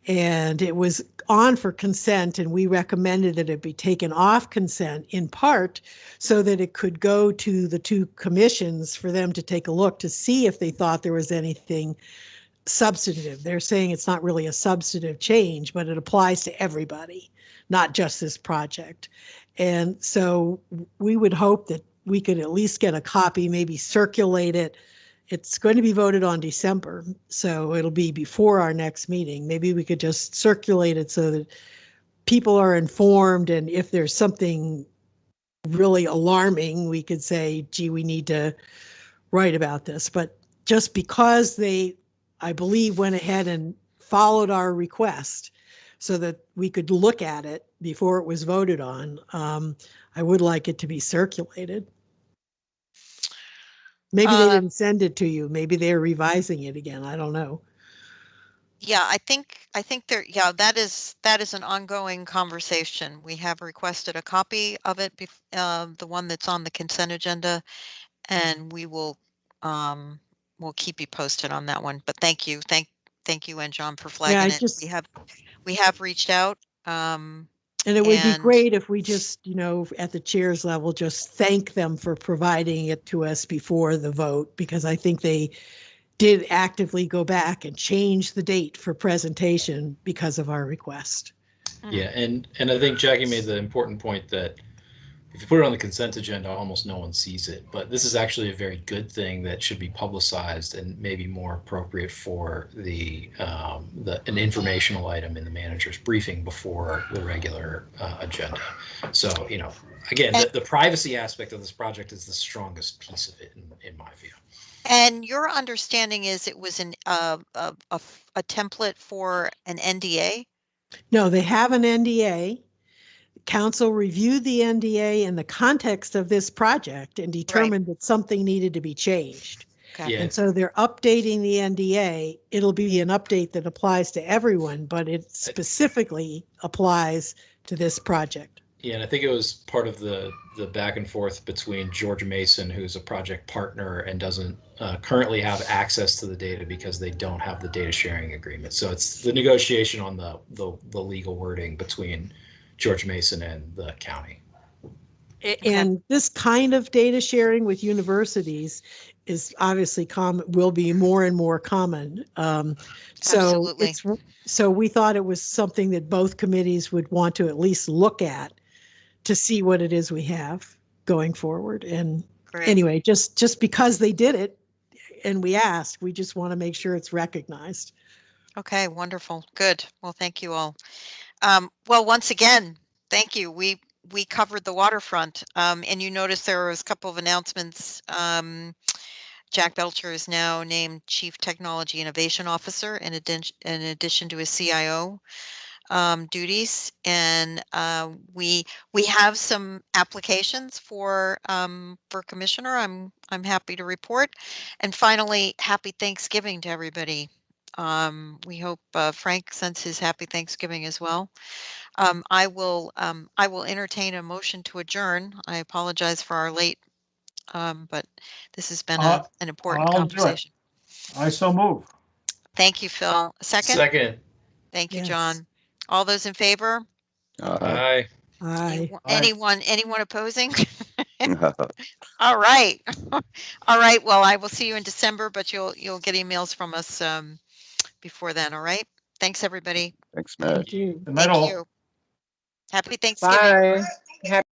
J: And it was on for consent, and we recommended that it be taken off consent in part so that it could go to the two commissions for them to take a look to see if they thought there was anything substantive. They're saying it's not really a substantive change, but it applies to everybody, not just this project. And so we would hope that we could at least get a copy, maybe circulate it. It's going to be voted on December, so it'll be before our next meeting. Maybe we could just circulate it so that people are informed, and if there's something really alarming, we could say, gee, we need to write about this. But just because they, I believe, went ahead and followed our request so that we could look at it before it was voted on, I would like it to be circulated. Maybe they didn't send it to you. Maybe they're revising it again. I don't know.
A: Yeah, I think there. Yeah, that is an ongoing conversation. We have requested a copy of it, the one that's on the consent agenda, and we will we'll keep you posted on that one. But thank you, thank you, and John, for flagging it. We have reached out.
J: And it would be great if we just, at the chairs level, just thank them for providing it to us before the vote, because I think they did actively go back and change the date for presentation because of our request.
E: Yeah, and I think Jackie made the important point that if you put it on the consent agenda, almost no one sees it. But this is actually a very good thing that should be publicized and maybe more appropriate for an informational item in the manager's briefing before the regular agenda. So, you know, again, the privacy aspect of this project is the strongest piece of it in my view.
A: And your understanding is it was a template for an NDA?
J: No, they have an NDA. Council reviewed the NDA in the context of this project and determined that something needed to be changed.
A: Okay.
E: Yeah.
J: And so they're updating the NDA. It'll be an update that applies to everyone, but it specifically applies to this project.
E: Yeah, and I think it was part of the back and forth between George Mason, who's a project partner and doesn't currently have access to the data because they don't have the data sharing agreement. So it's the negotiation on the legal wording between George Mason and the county.
J: And this kind of data sharing with universities is obviously will be more and more common.
A: Absolutely.
J: So we thought it was something that both committees would want to at least look at to see what it is we have going forward. And
A: Great.
J: anyway, just because they did it and we asked, we just want to make sure it's recognized.
A: Okay, wonderful. Good. Well, thank you all. Well, once again, thank you. We covered the waterfront, and you notice there was a couple of announcements. Jack Belcher is now named Chief Technology Innovation Officer in addition to his CIO duties, and we have some applications for commissioner. I'm happy to report, and finally, happy Thanksgiving to everybody. We hope Frank sends his happy Thanksgiving as well. I will entertain a motion to adjourn. I apologize for our late, but this has been an important
L: I'll
A: conversation.
L: do it. I so move.
A: Thank you, Phil. Second?
E: Second.
A: Thank you,
J: Yes.
A: John. All those in favor?
E: Aye.
J: Aye.
A: Anyone opposing? All right. All right. Well, I will see you in December, but you'll get emails from us before then. All right. Thanks, everybody.
K: Thanks, Matt.
J: Thank you.
L: Good night,
A: Thank
L: all.
A: you. Happy Thanksgiving.
M: Bye. Happy